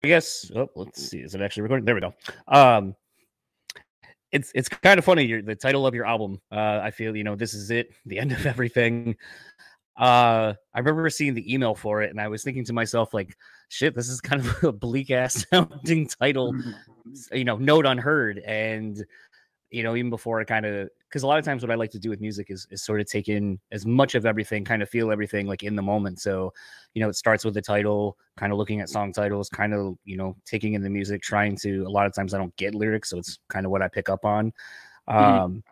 guess, oh, let's see, is it actually recording? There we go. It's kind of funny, the title of your album. I feel, this is it, the end of everything. I remember seeing the email for it, and I was thinking to myself, like, shit, this is kind of a bleak ass sounding title, note unheard. And even before I kind of, because a lot of times what I like to do with music is sort of take in as much of everything, kind of feel everything like in the moment. So, it starts with the title, kind of looking at song titles, kind of, taking in the music, trying to, a lot of times I don't get lyrics. So it's kind of what I pick up on. And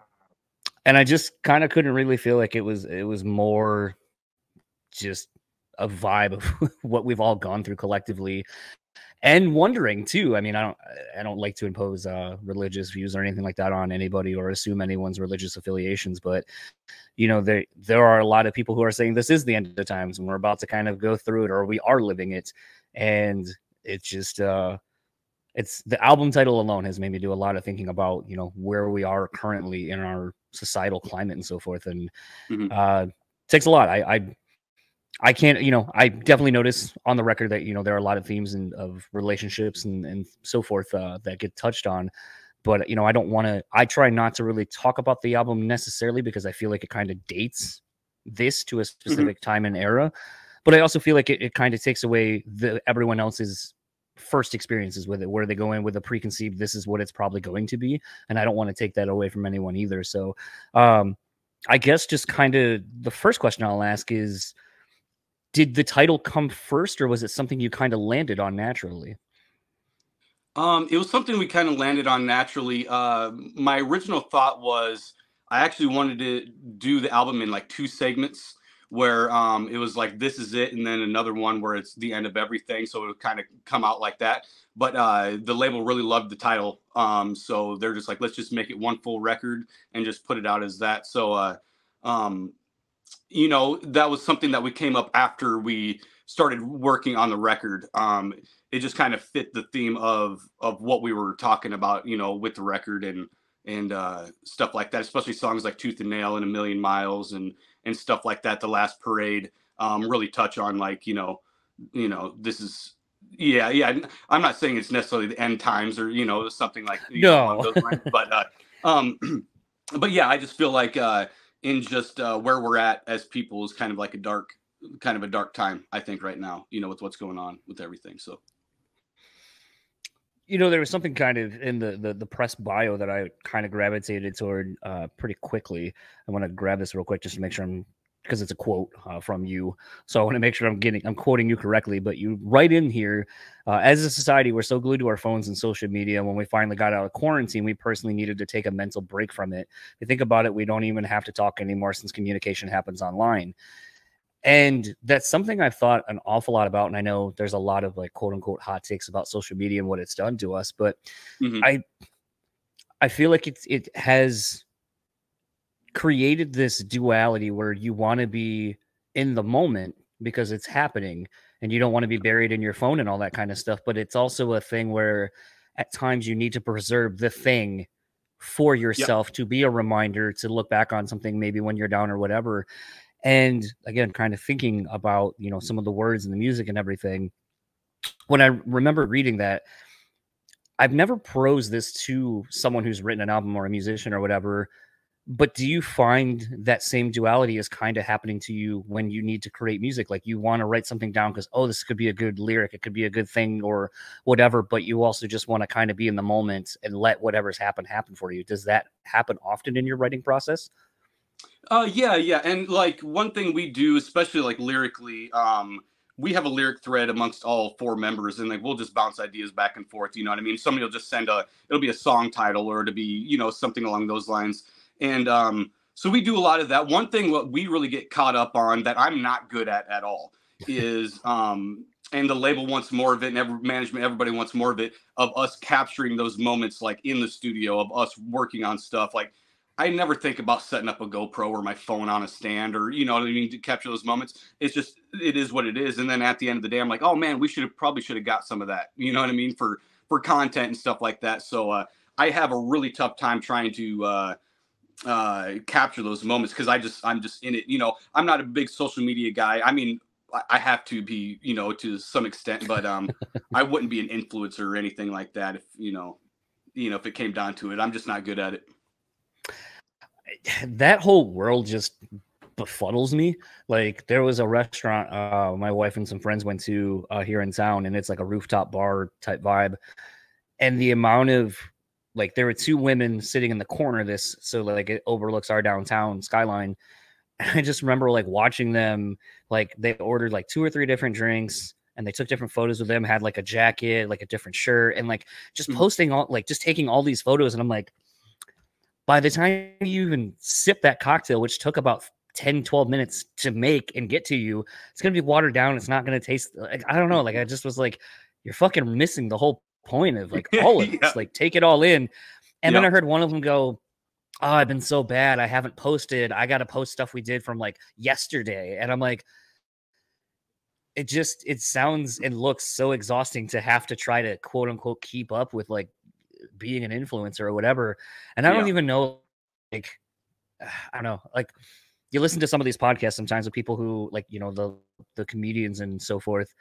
I just kind of couldn't really feel like it was more just a vibe of what we've all gone through collectively. And wondering too. I mean, I don't like to impose religious views or anything like that on anybody or assume anyone's religious affiliations, but there are a lot of people who are saying this is the end of the times and we're about to kind of go through it, or we are living it. And it's just it's the album title alone has made me do a lot of thinking about where we are currently in our societal climate and so forth. And takes a lot. I can't, I definitely notice on the record that, there are a lot of themes of relationships and so forth that get touched on. But, I don't want to, I try not to really talk about the album necessarily because I feel like it kind of dates this to a specific time and era. But I also feel like it kind of takes away everyone else's first experiences with it, where they go in with a preconceived, this is what it's probably going to be. And I don't want to take that away from anyone either. So I guess just kind of the first question I'll ask is, did the title come first, or was it something you kind of landed on naturally? It was something we kind of landed on naturally. My original thought was I actually wanted to do the album in like 2 segments where it was like, this is it, and then another one where it's the end of everything. So it would kind of come out like that. But the label really loved the title. So they're just like, let's just make it one full record and just put it out as that. So that was something that we came up after we started working on the record. It just kind of fit the theme of what we were talking about, with the record and stuff like that, especially songs like Tooth and Nail and A Million Miles and stuff like that. The Last Parade really touch on like, this is, yeah. I'm not saying it's necessarily the end times or, something like, along those lines, but yeah, I just feel like, in just where we're at as people is kind of like a dark time, I think, right now, with what's going on with everything. So, there was something kind of in the press bio that I kind of gravitated toward pretty quickly. I want to grab this real quick just to make sure because it's a quote from you. So I want to make sure I'm quoting you correctly, but you write in here, as a society, we're so glued to our phones and social media. When we finally got out of quarantine, we personally needed to take a mental break from it. If you think about it, we don't even have to talk anymore since communication happens online. And that's something I've thought an awful lot about. And I know there's a lot of like quote unquote hot takes about social media and what it's done to us, but I feel like it has created this duality where you want to be in the moment because it's happening and you don't want to be buried in your phone and all that kind of stuff. But it's also a thing where at times you need to preserve the thing for yourself to be a reminder to look back on something maybe when you're down or whatever. And again, kind of thinking about, some of the words and the music and everything. When I remember reading that, I've never prosed this to someone who's written an album or a musician or whatever, but do you find that same duality is kind of happening to you when you need to create music? Like you want to write something down because, this could be a good lyric, it could be a good thing or whatever, but you also just want to kind of be in the moment and let whatever's happen for you. Does that happen often in your writing process? Yeah. And like one thing we do, especially like lyrically, we have a lyric thread amongst all 4 members, and like we'll just bounce ideas back and forth. You know what I mean? Somebody will just it'll be a song title or it'll be, something along those lines. And so we do a lot of that. One thing what we really get caught up on that I'm not good at all is and the label wants more of it, and management, everybody wants more of it, of us capturing those moments like in the studio of us working on stuff. Like I never think about setting up a GoPro or my phone on a stand or, what I mean, to capture those moments. It's just, it is what it is. And then at the end of the day, I'm like, oh man, we probably should have got some of that, you know what I mean? For content and stuff like that. So I have a really tough time trying to capture those moments because I'm just in it. I'm not a big social media guy. I mean, I have to be, you know, to some extent, but I wouldn't be an influencer or anything like that if, if it came down to it. I'm just not good at it. That whole world just befuddles me. Like, there was a restaurant my wife and some friends went to here in town, and it's like a rooftop bar type vibe. And the amount of, like, there were two women sitting in the corner of this, so like it overlooks our downtown skyline. And I just remember like watching them, like they ordered like 2 or 3 different drinks, and they took different photos with them, had like a jacket, like a different shirt, and like just posting all, like just taking all these photos. And I'm like, by the time you even sip that cocktail, which took about 10, 12 minutes to make and get to you, it's going to be watered down. It's not going to taste like, I don't know. Like, I just was like, you're fucking missing the whole point of like all of this. Like, take it all in. And then I heard one of them go, oh, I've been so bad. I haven't posted. I got to post stuff we did from like yesterday. And I'm like, it sounds and looks so exhausting to have to try to quote unquote keep up with like being an influencer or whatever. And I don't even know, like, I don't know, like, you listen to some of these podcasts sometimes with people who like, you know, the comedians and so forth,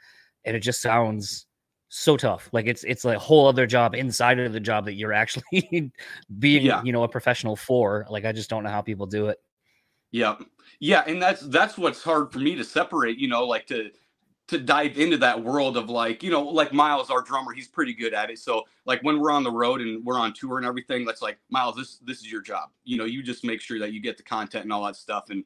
and it just sounds so tough. Like it's like a whole other job inside of the job that you're actually being, you know, a professional for. Like, I just don't know how people do it. Yeah. And that's what's hard for me to separate, you know, like to dive into that world of like, you know, like Miles, our drummer, he's pretty good at it. So like when we're on the road and we're on tour and everything, that's like, Miles, this is your job. You know, you just make sure that you get the content and all that stuff. And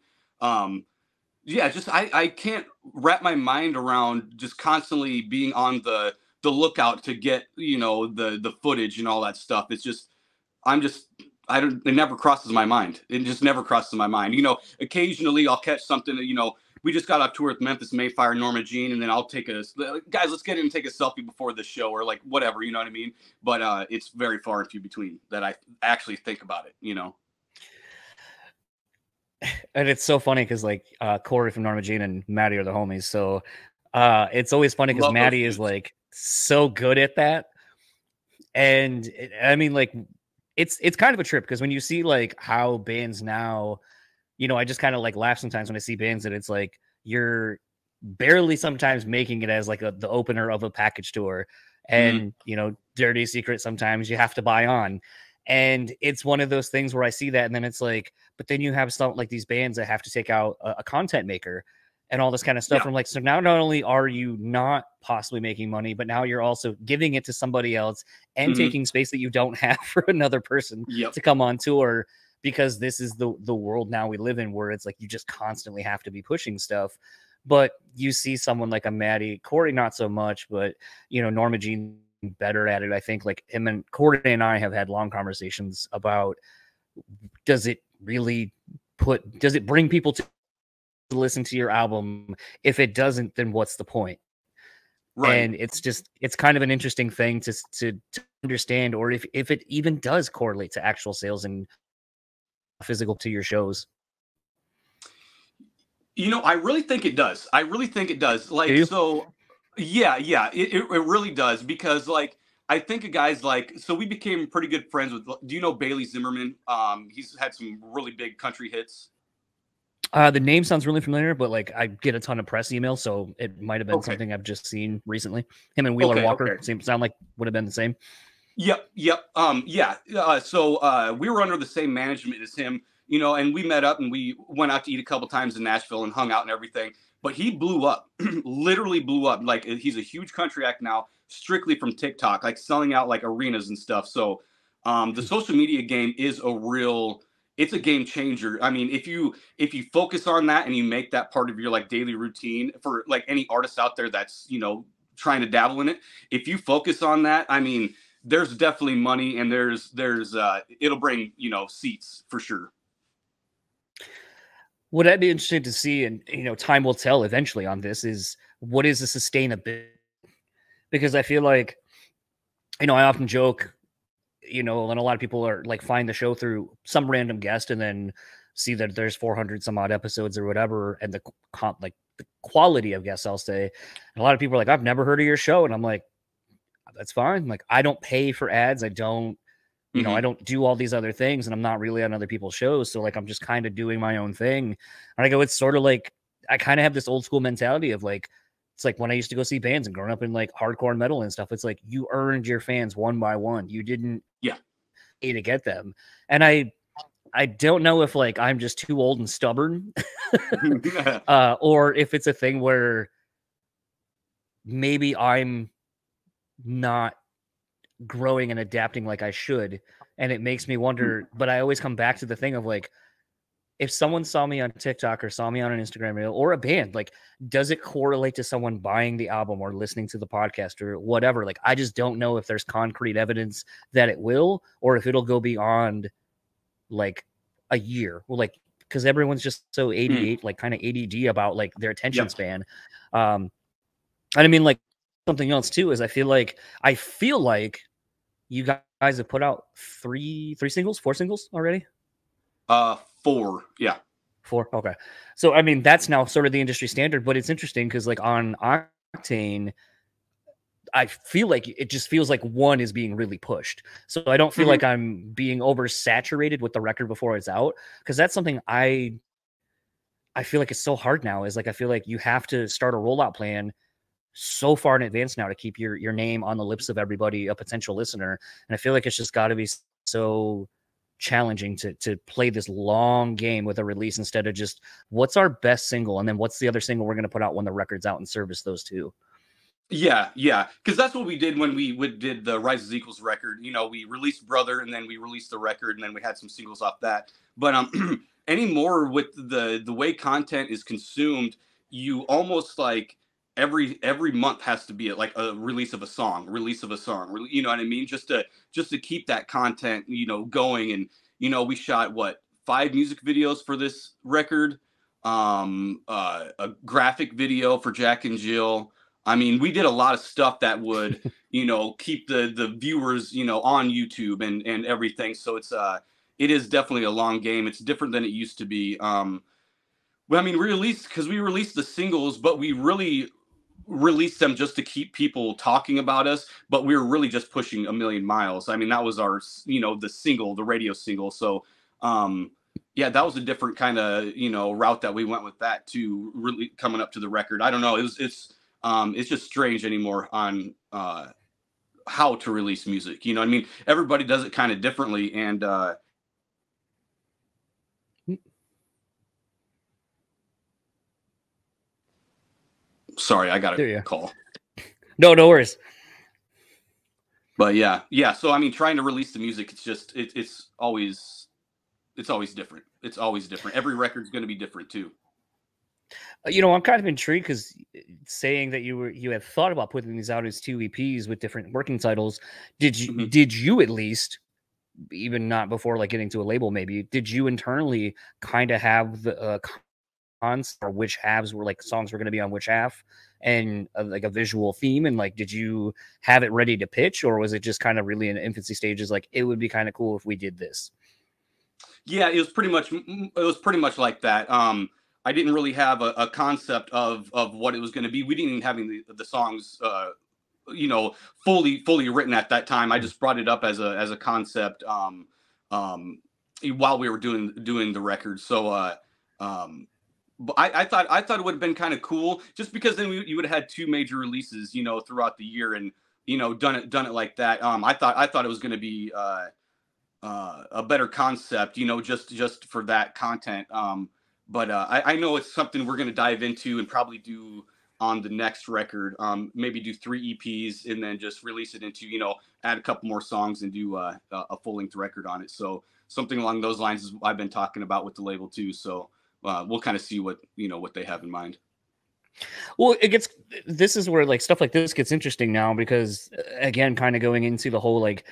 just I can't wrap my mind around just constantly being on the lookout to get, you know, the footage and all that stuff. It's just it never crosses my mind. It just never crosses my mind. You know, occasionally I'll catch something that, you know, we just got off tour with Memphis Mayfire, Norma Jean, and then I'll take guys, let's get in and take a selfie before the show, or like whatever, you know what I mean? But it's very far and few between that I actually think about it, you know? And it's so funny because like Corey from Norma Jean and Maddie are the homies. So it's always funny because Maddie is like so good at that. And I mean, like, it's kind of a trip because when you see like how bands now, you know, I just kind of like laugh sometimes when I see bands that it's like you're barely sometimes making it as like the opener of a package tour. And, you know, Dirty Secret, sometimes you have to buy on. And it's one of those things where I see that, and then it's like, but then you have stuff like these bands that have to take out a content maker and all this kind of stuff. I'm like, so now not only are you not possibly making money, but now you're also giving it to somebody else and taking space that you don't have for another person to come on tour, because this is the world now we live in, where it's like you just constantly have to be pushing stuff. But you see someone like a Maddie, Corey not so much, but you know, Norma Jean better at it. I think like him and Corey and I have had long conversations about, does it bring people to listen to your album? If it doesn't, then what's the point? Right. And it's kind of an interesting thing to understand, or if it even does correlate to actual sales and physical to your shows. You know, I really think it does. Like, so it really does, because like I think of guys like, so we became pretty good friends with, do you know Bailey Zimmerman? He's had some really big country hits. The name sounds really familiar, but like I get a ton of press emails, so it might have been something I've just seen recently. Him and Wheeler Walker sound like would have been the same. Yep. So we were under the same management as him, you know, and we met up and we went out to eat a couple times in Nashville and hung out and everything. But he blew up, literally blew up. Like, he's a huge country act now, strictly from TikTok, like selling out like arenas and stuff. So the social media game is it's a game changer. I mean, if you focus on that and you make that part of your like daily routine, for like any artist out there that's, you know, trying to dabble in it, if you focus on that, I mean, there's definitely money, and there's it'll bring, you know, seats for sure. What I'd be interested to see, and you know, time will tell eventually on this, is what is the sustainability? Because I feel like, you know, I often joke, you know, and a lot of people are like find the show through some random guest and then see that there's 400 some odd episodes or whatever, and the quality of guests, I'll say. And a lot of people are like, I've never heard of your show, and I'm like, that's fine. Like, I don't pay for ads. I don't, you know, I don't do all these other things, and I'm not really on other people's shows. So like, I'm just kind of doing my own thing. And I go, it's sort of like I kind of have this old school mentality of like, it's like when I used to go see bands and growing up in like hardcore metal and stuff, it's like you earned your fans one by one. You didn't pay to get them. And I don't know if like I'm just too old and stubborn or if it's a thing where maybe I'm not growing and adapting like I should. And it makes me wonder, but I always come back to the thing of like, if someone saw me on TikTok or saw me on an Instagram reel or a band, like, does it correlate to someone buying the album or listening to the podcast or whatever? Like, I just don't know if there's concrete evidence that it will, or if it'll go beyond like a year. Well, like, because everyone's just so 88, like kind of ADD about like their attention span. And I mean, like something else too, is I feel like you guys have put out four singles already. 4, yeah. 4, okay. So I mean, that's now sort of the industry standard, but it's interesting because like on Octane, I feel like it just feels like one is being really pushed. So I don't feel like I'm being oversaturated with the record before it's out, because that's something I feel like it's so hard now. Is like I feel like you have to start a rollout plan so far in advance now to keep your name on the lips of everybody, a potential listener. And I feel like it's just got to be so challenging to play this long game with a release instead of just what's our best single and then what's the other single we're going to put out when the record's out and service those two. Yeah, because that's what we did when we did the Rises Equals record. You know, we released Brother, and then we released the record, and then we had some singles off that. But anymore with the way content is consumed, you almost like every month has to be like a release of a song, you know what I mean? Just to keep that content, you know, going. And you know, we shot 5 music videos for this record, a graphic video for Jack and Jill. I mean, we did a lot of stuff that would, you know, keep the viewers, you know, on YouTube and everything. So it is definitely a long game. It's different than it used to be. Well, I mean, we released the singles, but we really released them just to keep people talking about us. But we were really just pushing a million miles. I mean, that was our, you know, the radio single. So, yeah, that was a different kind of, you know, route that we went with that to really coming up to the record. I don't know. It's just strange anymore on how to release music. You know what I mean? Everybody does it kind of differently. And sorry, I got a call. No worries. But yeah. So I mean, trying to release the music, it's just it's always different. It's always different. Every record's going to be different too. You know, I'm kind of intrigued because saying that you had thought about putting these out as 2 EPs with different working titles. Did you at least, even not before like getting to a label, maybe did you internally kind of have the concept or which halves were like songs were going to be on which half and like a visual theme, and like did you have it ready to pitch, or was it just kind of really in infancy stages? Like it would be kind of cool if we did this. Yeah, it was pretty much like that. I didn't really have a concept of what it was going to be. We didn't even have the songs, you know, fully written at that time. I just brought it up as a concept while we were doing the record. So, but I thought it would have been kind of cool, just because then you would have had 2 major releases, you know, throughout the year, and you know, done it like that. I thought it was going to be a better concept, you know, just for that content. But I know it's something we're going to dive into and probably do on the next record. Maybe do 3 EPs and then just release it into, you know, add a couple more songs and do a full-length record on it. So something along those lines is I've been talking about with the label too. So we'll kind of see what they have in mind. Well, this is where like stuff like this gets interesting now, because again, kind of going into the whole like,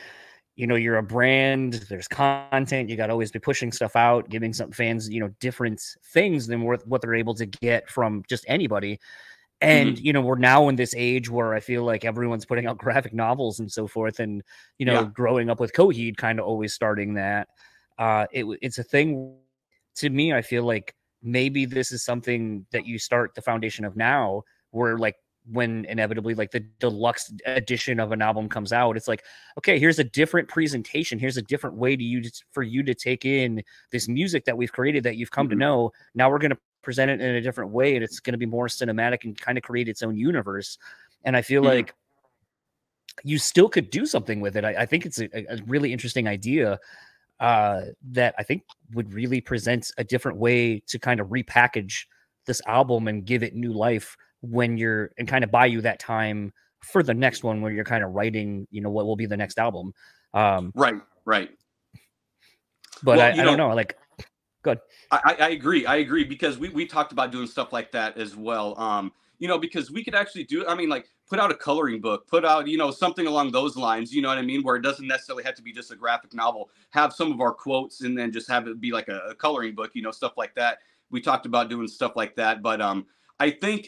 you know, you're a brand, there's content, you got to always be pushing stuff out, giving some fans, you know, different things than what they're able to get from just anybody. And, you know, we're now in this age where I feel like everyone's putting out graphic novels and so forth. And, you know, growing up with Coheed, kind of always starting that. It's a thing to me. I feel like maybe this is something that you start the foundation of now, where like, when inevitably like the deluxe edition of an album comes out, it's like, okay, here's a different presentation. Here's a different way for you to take in this music that we've created, that you've come to know. Now we're going to present it in a different way, and it's going to be more cinematic and kind of create its own universe. And I feel Mhm. like you still could do something with it. I think it's a really interesting idea that I think would really present a different way to kind of repackage this album and give it new life when you're, and kind of buy you that time for the next one where you're kind of writing, you know, what will be the next album. Right, right. But Well, I don't know, like, good. I agree because we talked about doing stuff like that as well. You know, because we could actually do, I mean, like put out a coloring book, put out, you know, something along those lines, you know what I mean? Where it doesn't necessarily have to be just a graphic novel, have some of our quotes and then just have it be like a coloring book, you know, stuff like that. We talked about doing stuff like that. But I think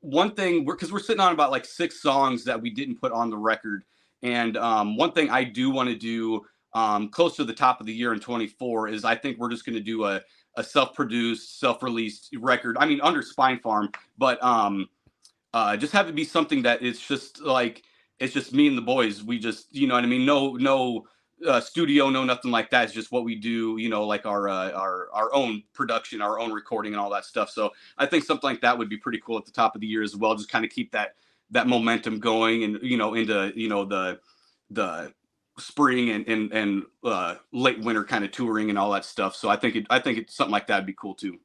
one thing, because we're sitting on about like 6 songs that we didn't put on the record. And one thing I do want to do close to the top of the year in 24 is I think we're just going to do a self-produced, self-released record. I mean, under Spine Farm, but just have it be something that it's just like it's just me and the boys. We just, you know what I mean. No studio, no nothing like that. It's just what we do. You know, like our own production, our own recording, and all that stuff. So I think something like that would be pretty cool at the top of the year as well. Just kind of keep that momentum going, and you know, into the spring and late winter kind of touring and all that stuff. So I think it's something like that would be cool too.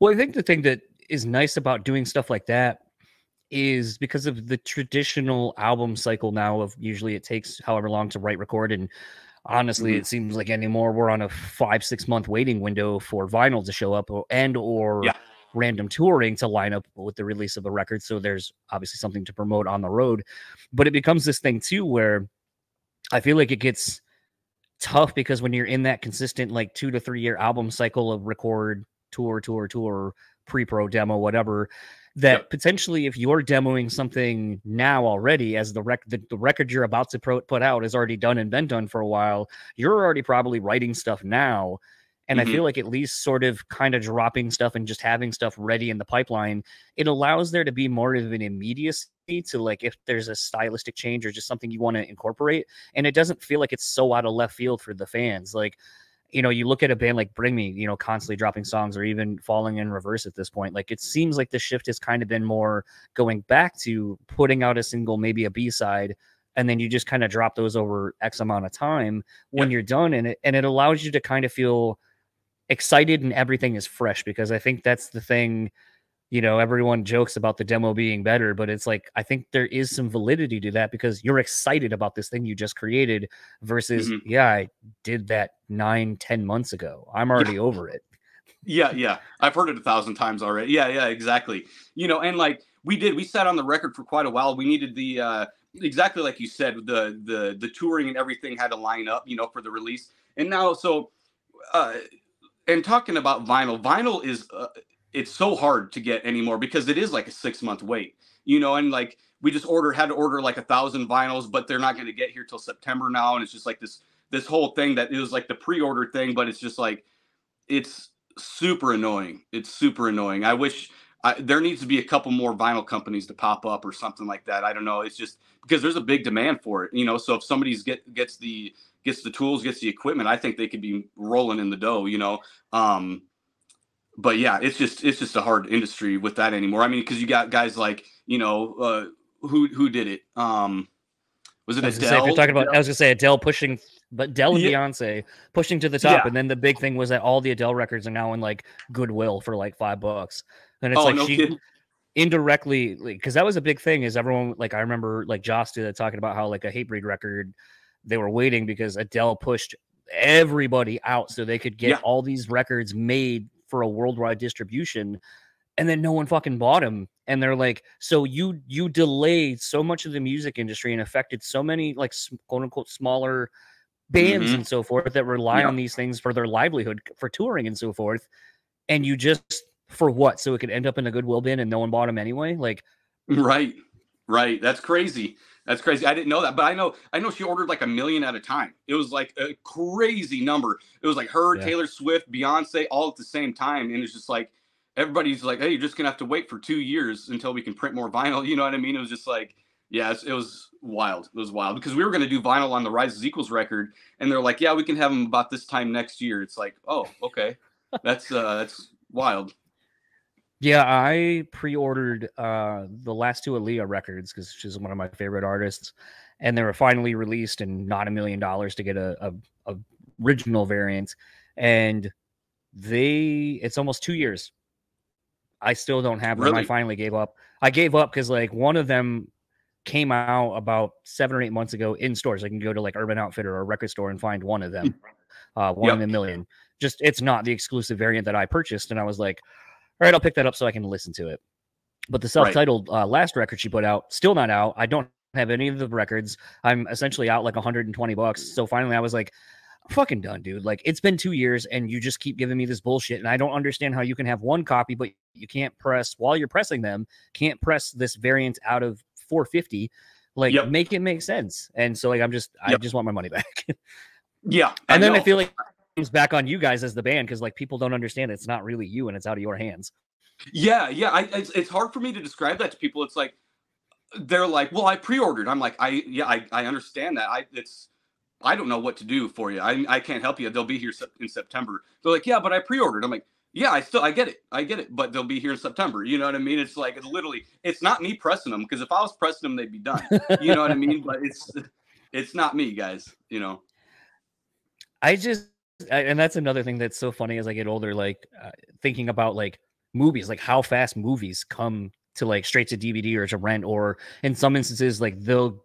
Well, I think the thing that is nice about doing stuff like that is because of the traditional album cycle now of usually it takes however long to write, record, and honestly, it seems like anymore we're on a 5-6 month waiting window for vinyl to show up or Yeah. random touring to line up with the release of a record. So there's obviously something to promote on the road, but it becomes this thing too where I feel like it gets tough because when you're in that consistent like 2 to 3 year album cycle of record, tour, pre-pro, demo, whatever, that potentially if you're demoing something now already as the record you're about to put out is already done and been done for a while, you're already probably writing stuff now. And I feel like at least sort of kind of dropping stuff and just having stuff ready in the pipeline, it allows there to be more of an immediacy to like if there's a stylistic change or just something you want to incorporate. And it doesn't feel like it's so out of left field for the fans. Like, you know, you look at a band like Bring Me, you know, constantly dropping songs or even falling in reverse at this point. Like it seems like the shift has kind of been more going back to putting out a single, maybe a B-side, and then you just kind of drop those over X amount of time when you're done in it. And it allows you to kind of feel excited and everything is fresh, because I think that's the thing, you know, everyone jokes about the demo being better, but it's like I think there is some validity to that because you're excited about this thing you just created versus yeah, I did that 9-10 months ago, I'm already over it. Yeah, I've heard it 1,000 times already. Yeah, exactly. You know, and like we sat on the record for quite a while. We needed the exactly like you said, the touring and everything had to line up, you know, for the release. And now and talking about vinyl is it's so hard to get anymore because it is like a 6-month wait, you know, and like we just had to order like 1,000 vinyls, but they're not going to get here till September now. And it's just like this whole thing that it was like the pre-order thing, but it's just like, it's super annoying. It's super annoying. I wish there needs to be a couple more vinyl companies to pop up or something like that. I don't know. It's just because there's a big demand for it, you know? So if somebody's gets the tools, gets the equipment, I think they could be rolling in the dough, you know? But yeah, it's just a hard industry with that anymore. I mean, because you got guys like, you know, who did it? Was it Adele? If you're talking about, I was gonna say Adele pushing, but Adele and Beyonce pushing to the top, and then the big thing was that all the Adele records are now in like Goodwill for like $5, and it's like she indirectly, because that was a big thing. Is everyone like I remember like Joss talking about how like a Hatebreed record, they were waiting because Adele pushed everybody out so they could get all these records made for a worldwide distribution, and then no one fucking bought them. And they're like, so you delayed so much of the music industry and affected so many like quote unquote smaller bands and so forth that rely on these things for their livelihood, for touring and so forth. And you just, for what? So it could end up in a Goodwill bin and no one bought them anyway? Like, right. That's crazy. That's crazy. I didn't know that, but I know she ordered like 1 million at a time. It was like a crazy number. It was like her, Taylor Swift, Beyonce, all at the same time. And it's just like, everybody's like, hey, you're just going to have to wait for 2 years until we can print more vinyl. You know what I mean? It was just like, yeah, it was wild. It was wild because we were going to do vinyl on the Rise is Equals record. And they're like, yeah, we can have them about this time next year. It's like, oh, okay. That's wild. Yeah, I pre-ordered the last two Aaliyah records because she's one of my favorite artists, and they were finally released and not $1 million to get a original variant, and it's almost 2 years. I still don't have them. I Really? finally gave up. I gave up because like one of them came out about 7 or 8 months ago in stores. I can go to like Urban Outfitter or a record store and find one of them, one in Yep. a million. Just it's not the exclusive variant that I purchased, and I was like, all right, I'll pick that up so I can listen to it. But the Right. self-titled last record she put out, still not out. I don't have any of the records. I'm essentially out like $120. So finally I was like, I'm fucking done, dude. Like it's been 2 years and you just keep giving me this bullshit. And I don't understand how you can have one copy, but you can't press while you're pressing them, can't press this variant out of 450. Like Yep. make it make sense. And so like I just want my money back. Yeah. And then know. I feel like it comes back on you guys as the band because like people don't understand it's not really you and it's out of your hands. Yeah, yeah. It's hard for me to describe that to people. It's like they're like, "Well, I pre-ordered." I'm like, I understand that. I don't know what to do for you. I can't help you. They'll be here in September. They're like, "Yeah, but I pre-ordered." I'm like, "Yeah, I get it, but they'll be here in September." You know what I mean? It's like literally, it's not me pressing them because if I was pressing them, they'd be done. You know what I mean? But it's not me, guys. You know. And that's another thing that's so funny as I get older, like thinking about like movies, like how fast movies come to like straight to DVD or to rent, or in some instances, like they'll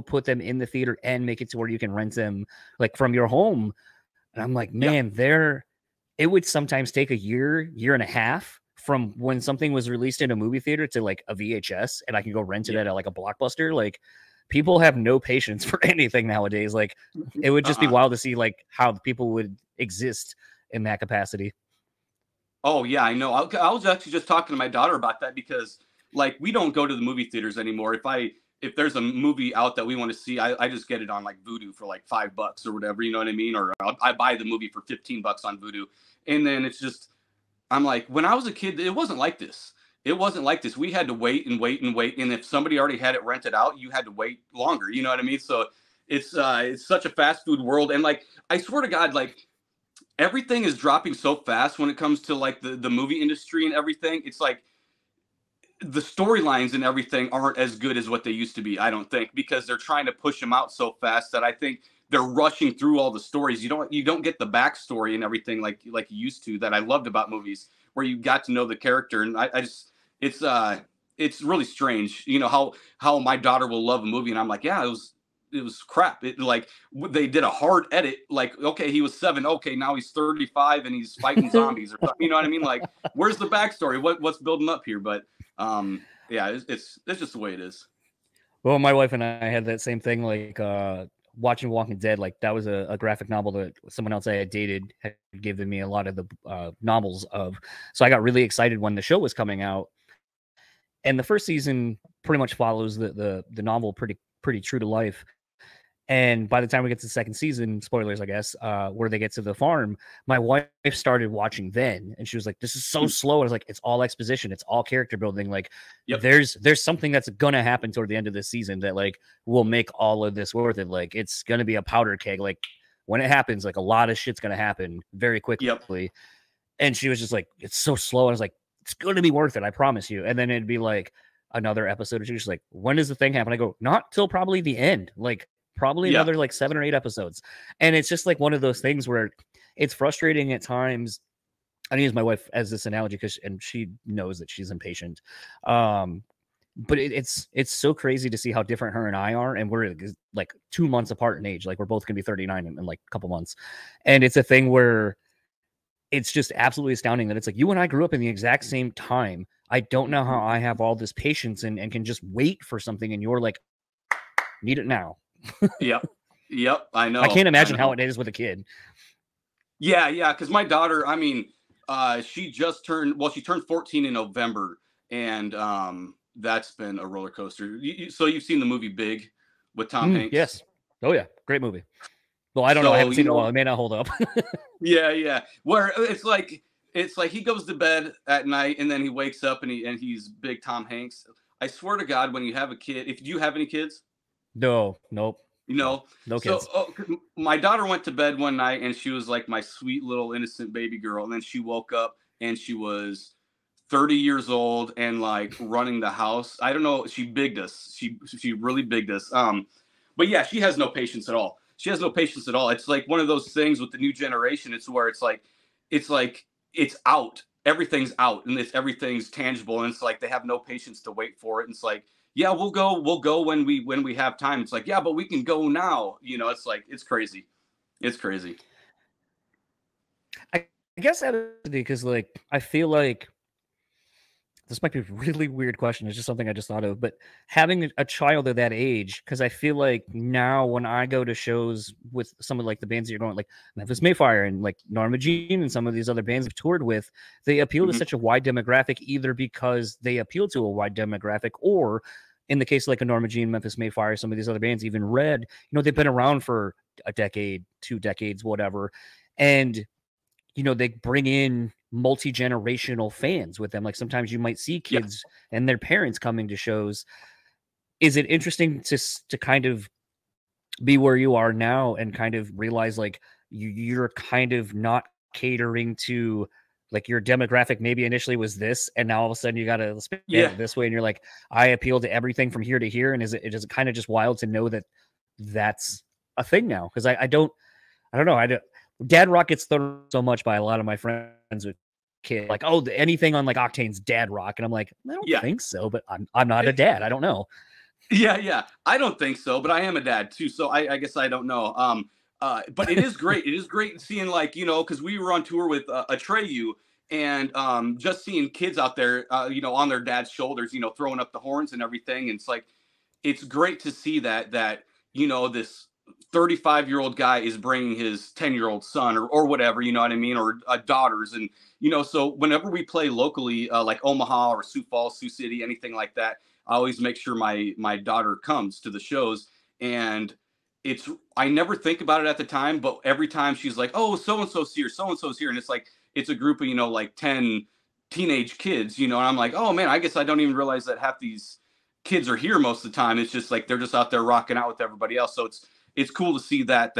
put them in the theater and make it to where you can rent them like from your home. And I'm like, Yeah. man, it would sometimes take a year and a half from when something was released in a movie theater to like a VHS and I can go rent it at like a Blockbuster. Like people have no patience for anything nowadays. Like it would just be wild to see like how people would exist in that capacity. Oh yeah, I know. I was actually just talking to my daughter about that because like we don't go to the movie theaters anymore. If there's a movie out that we want to see, I just get it on like Vudu for like $5 or whatever. You know what I mean? Or I buy the movie for $15 on Vudu, and then it's just I'm like when I was a kid, it wasn't like this. It wasn't like this. We had to wait and wait and wait, and if somebody already had it rented out, you had to wait longer. You know what I mean? So it's such a fast food world, and like I swear to God, like everything is dropping so fast when it comes to like the movie industry and everything. It's like the storylines and everything aren't as good as what they used to be, I don't think, because they're trying to push them out so fast that I think they're rushing through all the stories. You don't get the backstory and everything like you used to, that I loved about movies, where you got to know the character. And I just it's really strange, how my daughter will love a movie and I'm like, yeah, it was crap. It like they did a hard edit. Like, okay, he was 7. Okay, now he's 35 and he's fighting zombies or something. You know what I mean? Like, where's the backstory? What's building up here? But yeah, it's just the way it is. Well, my wife and I had that same thing, like watching Walking Dead. Like that was a graphic novel that someone else I had dated had given me a lot of the novels of. So I got really excited when the show was coming out. And the first season pretty much follows the novel pretty true to life. And by the time we get to the second season, spoilers, I guess, where they get to the farm, my wife started watching then, and she was like, "This is so slow." And I was like, "It's all exposition. It's all character building. Like, Yep. there's something that's gonna happen toward the end of this season that like will make all of this worth it. Like, it's gonna be a powder keg. Like, when it happens, like a lot of shit's gonna happen very quickly." Yep. And she was just like, "It's so slow." And I was like, "It's gonna be worth it. I promise you." And then it'd be like another episode or two. She's like, "When does the thing happen?" I go, "Not till probably the end. Like." Probably another like 7 or 8 episodes. And it's just like one of those things where it's frustrating at times. I use my wife as this analogy and she knows that she's impatient. But it's so crazy to see how different her and I are. And we're like 2 months apart in age. Like we're both going to be 39 in like a couple months. And it's a thing where it's just absolutely astounding that it's like you and I grew up in the exact same time. I don't know how I have all this patience and can just wait for something. And you're like, need it now. Yep. I know. I can't imagine how it is with a kid. Yeah, because my daughter, I mean, she turned 14 in November, and that's been a roller coaster. So you've seen the movie Big with Tom Hanks? Yes. Oh yeah, great movie. Well, I don't know. I haven't seen it in a while. It may not hold up. Yeah. Where it's like he goes to bed at night and then he wakes up and he's big Tom Hanks. I swear to God, when you have a kid, if you have any kids. No, nope. You No, know, no so kids. my daughter went to bed one night and she was like my sweet little innocent baby girl, and then she woke up and she was 30 years old and like running the house. I don't know. She bigged us. She really bigged us. But yeah, she has no patience at all. She has no patience at all. It's like one of those things with the new generation. It's where it's like it's out. Everything's out and everything's tangible. And it's like they have no patience to wait for it. And it's like, yeah, we'll go when we have time. It's like, yeah, but we can go now. You know, it's like it's crazy. It's crazy. I guess that is because like I feel like this might be a really weird question. It's just something I just thought of. But having a child of that age, because I feel like now when I go to shows with some of like the bands that you're going, like Memphis Mayfire and like Norma Jean and some of these other bands I've toured with, they appeal to such a wide demographic, either because they appeal to a wide demographic, or in the case of like a Norma Jean, Memphis Mayfire, some of these other bands, even Red, you know, they've been around for a decade, 2 decades, whatever. And you know, they bring in multi-generational fans with them. Like sometimes you might see kids and their parents coming to shows. Is it interesting to kind of be where you are now and kind of realize like you're kind of not catering to like your demographic maybe initially was this, and now all of a sudden you got to spend it this way, and you're like, I appeal to everything from here to here, and is it kind of just wild to know that that's a thing now? Because I don't know. Dad rock gets thrown so much by a lot of my friends with kids, like, oh, anything on like Octane's dad rock, and I'm like, I don't think so, but I'm not a dad. I don't know. Yeah. I don't think so, but I am a dad too, so I guess I don't know. But it is great. It is great seeing like, you know, because we were on tour with Atreyu, and just seeing kids out there, you know, on their dad's shoulders, you know, throwing up the horns and everything. And it's like, it's great to see that you know, this 35-year-old guy is bringing his 10-year-old son or whatever, you know what I mean, or daughters. And you know, so whenever we play locally, like Omaha or Sioux Falls, Sioux City, anything like that, I always make sure my daughter comes to the shows. And it's, I never think about it at the time, but every time she's like, oh, so and so's here, so and so's here, and it's like it's a group of, you know, like 10 teenage kids, you know, and I'm like, oh man, I guess I don't even realize that half these kids are here most of the time. It's just like they're just out there rocking out with everybody else. So it's cool to see that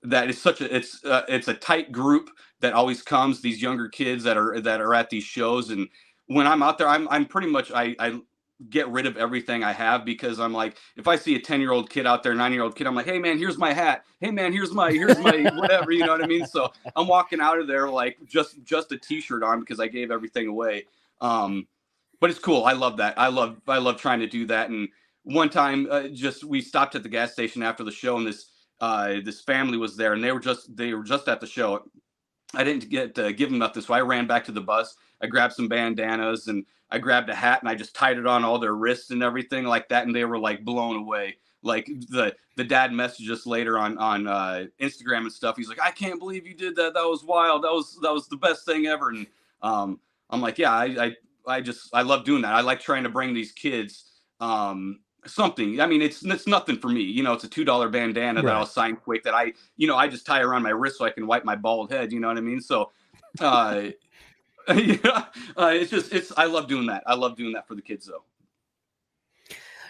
is such a, it's a tight group that always comes, these younger kids that are at these shows. And when I'm out there, I'm pretty much, I get rid of everything I have, because I'm like, if I see a 10-year-old kid out there, 9-year-old kid, I'm like, hey man, here's my hat, hey man, here's my whatever, you know what I mean? So I'm walking out of there like just a t-shirt on, because I gave everything away. But it's cool. I love that. I love trying to do that. And one time, just we stopped at the gas station after the show, and this family was there, and they were just at the show. I didn't get to give them nothing, so I ran back to the bus. I grabbed some bandanas and I grabbed a hat and I just tied it on all their wrists and everything like that, and they were like blown away. Like the dad messaged us later on Instagram and stuff. He's like, I can't believe you did that. That was wild. That was the best thing ever. And I'm like, yeah, I love doing that. I like trying to bring these kids something. I mean, it's nothing for me. You know, it's a $2 bandana that I'll sign quick, that I just tie around my wrist so I can wipe my bald head. You know what I mean? So, yeah, I love doing that. I love doing that for the kids, though.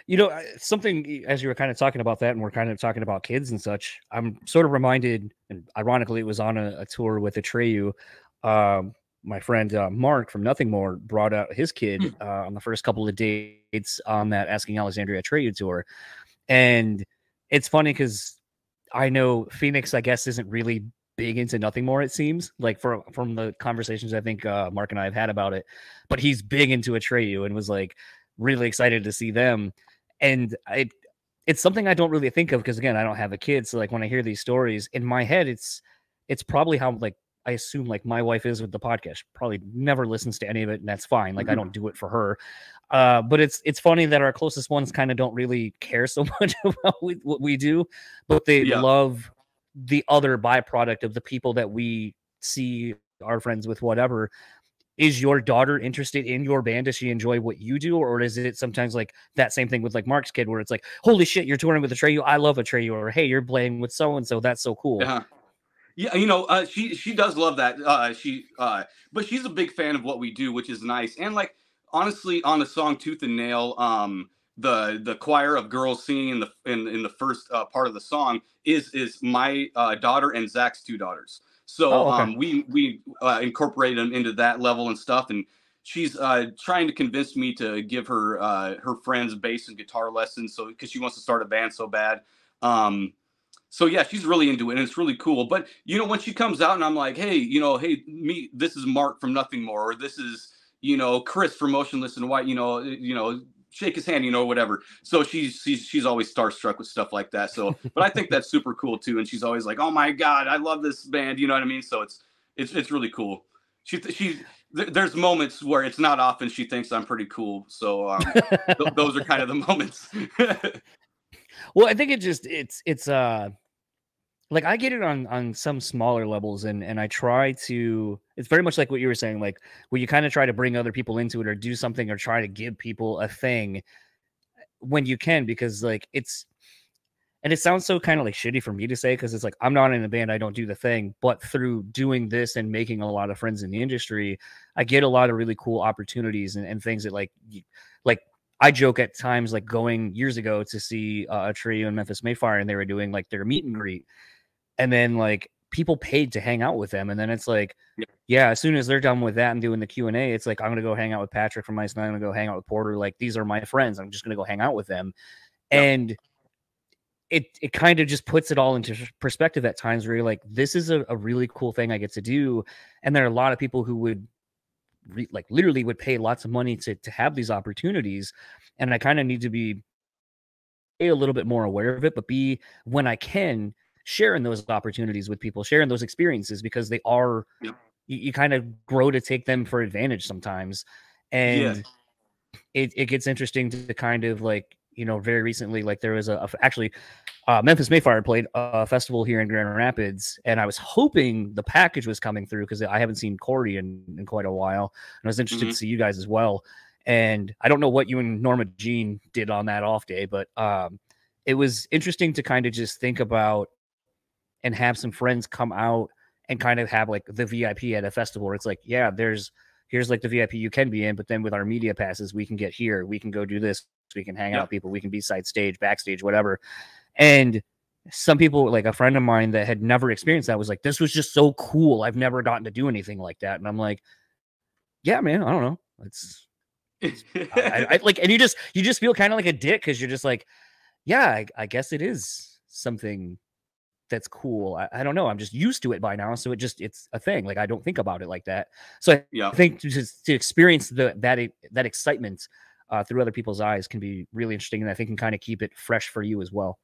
You know, something, as you were kind of talking about that, and we're kind of talking about kids and such, I'm sort of reminded, and ironically, it was on a tour with Atreyu. My friend Mark from Nothing More brought out his kid on the first couple of dates on that Asking Alexandria Atreyu tour. And it's funny because I know Phoenix, I guess, isn't really big into Nothing More, it seems, like from the conversations I think Mark and I have had about it. But he's big into Atreyu and was like really excited to see them. And it's something I don't really think of because, again, I don't have a kid. So like when I hear these stories in my head, it's probably how like I assume like my wife is with the podcast. Probably never listens to any of it, and that's fine. Like I don't do it for her. But it's funny that our closest ones kind of don't really care so much about what we do, but they love the other byproduct of the people that we see, our friends with, whatever. Is your daughter interested in your band? Does she enjoy what you do? Or is it sometimes like that same thing with like Mark's kid where it's like, holy shit, you're touring with Atreyu. I love Atreyu. Or, hey, you're playing with so-and-so. That's so cool. Yeah, you know, she does love that. But she's a big fan of what we do, which is nice. And like honestly, on the song Tooth and Nail, the choir of girls singing in the first part of the song is my daughter and Zach's two daughters. So Oh, okay. we incorporated them into that level and stuff. And she's trying to convince me to give her her friends bass and guitar lessons, so because she wants to start a band so bad. So yeah, she's really into it, and it's really cool. But you know, when she comes out and I'm like, hey, you know, hey, me, this is Mark from Nothing More, or this is, you know, Chris from Motionless in White, you know, shake his hand, you know, whatever. So she's always starstruck with stuff like that. So, but I think that's super cool too. And she's always like, oh my God, I love this band. You know what I mean? So it's really cool. There's moments where it's not often she thinks I'm pretty cool. So those are kind of the moments. Well, I think it's like I get it on some smaller levels, and I try to, it's very much like what you were saying, like where you kind of try to bring other people into it or do something or try to give people a thing when you can, because like and it sounds so kind of like shitty for me to say, because it's like I'm not in a band, I don't do the thing, but through doing this and making a lot of friends in the industry, I get a lot of really cool opportunities and things that like I joke at times, like going years ago to see a trio in Memphis Mayfire, and they were doing like their meet and greet, and then like people paid to hang out with them, and then it's like, yeah, as soon as they're done with that and doing the Q&A, it's like I'm gonna go hang out with Patrick from Iceland, I'm gonna go hang out with Porter, like these are my friends, I'm just gonna go hang out with them. And it kind of just puts it all into perspective at times where you're like, this is a really cool thing I get to do. And there are a lot of people who would like literally would pay lots of money to have these opportunities. And I kind of need to be a little bit more aware of it, but be, when I can, sharing those opportunities with people, sharing those experiences, because they are, you kind of grow to take them for advantage sometimes. And it gets interesting to kind of like, you know, very recently, like there was actually Memphis Mayfire played a festival here in Grand Rapids, and I was hoping the package was coming through because I haven't seen Corey in quite a while, and I was interested to see you guys as well. And I don't know what you and Norma Jean did on that off day, but it was interesting to kind of just think about and have some friends come out and kind of have like the VIP at a festival where it's like, yeah, here's like the VIP you can be in, but then with our media passes, we can get here, we can go do this, we can hang out with people, we can be side stage, backstage, whatever. And some people, like a friend of mine that had never experienced that, was like, this was just so cool, I've never gotten to do anything like that. And I'm like, yeah, man, I don't know, it's I like, and you just feel kind of like a dick because you're just like, yeah, I guess it is something that's cool. I don't know, I'm just used to it by now, so it's a thing. Like I don't think about it like that. So I think to experience that excitement through other people's eyes can be really interesting, and I think can kind of keep it fresh for you as well.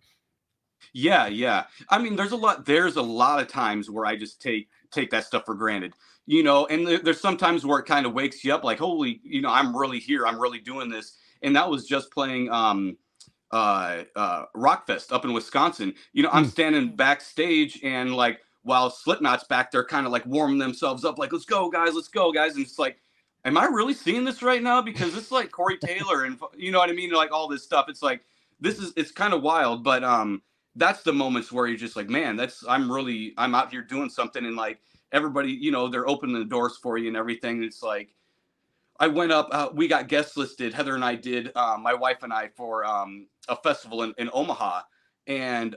Yeah. I mean, there's a lot of times where I just take that stuff for granted, you know, and there's sometimes where it kind of wakes you up like, holy, you know, I'm really here, I'm really doing this. And that was just playing Rockfest up in Wisconsin. You know, I'm standing backstage, and like while Slipknot's back there kind of like warming themselves up, like, let's go guys. And it's like, am I really seeing this right now? Because it's like Corey Taylor and, you know what I mean? Like all this stuff. It's like, it's kind of wild, but that's the moments where you're just like, man, I'm out here doing something, and like everybody, you know, they're opening the doors for you and everything. It's like, I went up, we got guest listed, Heather and I did, my wife and I, for a festival in Omaha. And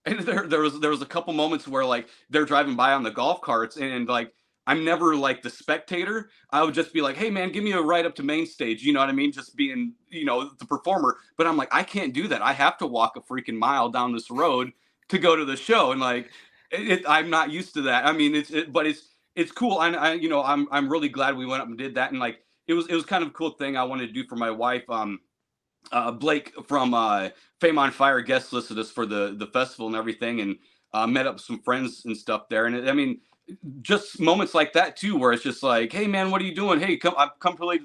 there was a couple moments where like they're driving by on the golf carts, and like, I'm never like the spectator. I would just be like, hey man, give me a ride up to main stage. You know what I mean? Just being, you know, the performer. But I'm like, I can't do that. I have to walk a freaking mile down this road to go to the show. And like, I'm not used to that. I mean, but it's cool. You know, I'm really glad we went up and did that. And like, it was kind of a cool thing I wanted to do for my wife. Blake from Fame on Fire guest listed us for the festival and everything, and met up with some friends and stuff there. And I mean, just moments like that too, where it's just like, hey man, what are you doing? Hey, come play.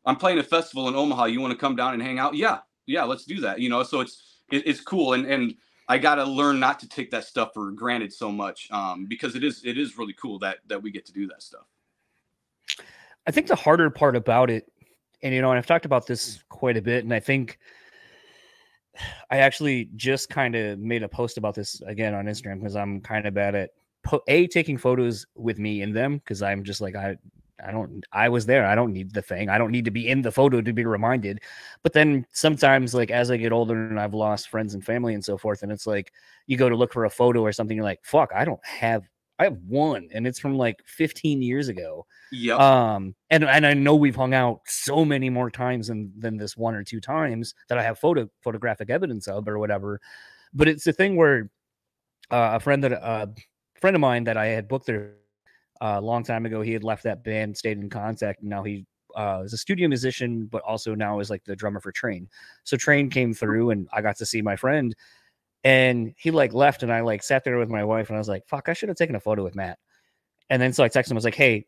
I'm playing a festival in Omaha. You want to come down and hang out? Yeah, let's do that. You know, so it's cool, and I got to learn not to take that stuff for granted so much, because it is really cool that we get to do that stuff. I think the harder part about it, and you know, and I've talked about this quite a bit, and I think I actually just kind of made a post about this again on Instagram, because I'm kind of bad at taking photos with me in them, because I'm just like, I was there. I don't need the thing. I don't need to be in the photo to be reminded. But then sometimes, like, as I get older and I've lost friends and family and so forth, and it's like you go to look for a photo or something, you're like, fuck, I have one, and it's from like 15 years ago. Yep. And I know we've hung out so many more times than this 1 or 2 times that I have photographic evidence of or whatever. But it's a thing where a friend of mine that I had booked there a long time ago, he had left that band, stayed in contact, and now he is a studio musician, but also now is like the drummer for Train. So Train came through, and I got to see my friend, and he like left, and I like sat there with my wife, and I was like, "Fuck, I should have taken a photo with Matt." And then so I texted him, I was like, "Hey,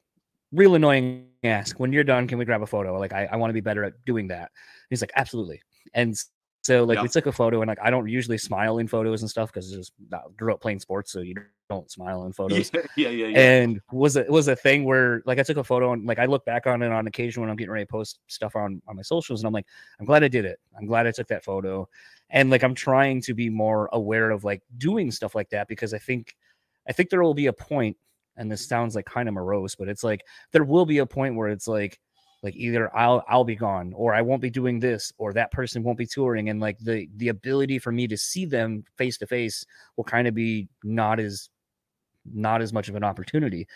real annoying ask. When you're done, can we grab a photo? Like, I want to be better at doing that." And he's like, "Absolutely." And so like we took a photo, and like I don't usually smile in photos and stuff because just grew up playing sports, so you don't smile in photos. Yeah. And was a thing where like I took a photo, and like I look back on it on occasion when I'm getting ready to post stuff on my socials, and I'm like, I'm glad I did it. I'm glad I took that photo. And like I'm trying to be more aware of like doing stuff like that, because I think there will be a point, and this sounds like kind of morose, but it's like there will be a point where it's like either I'll be gone, or I won't be doing this, or that person won't be touring, and like the ability for me to see them face to face will kind of be not as much of an opportunity.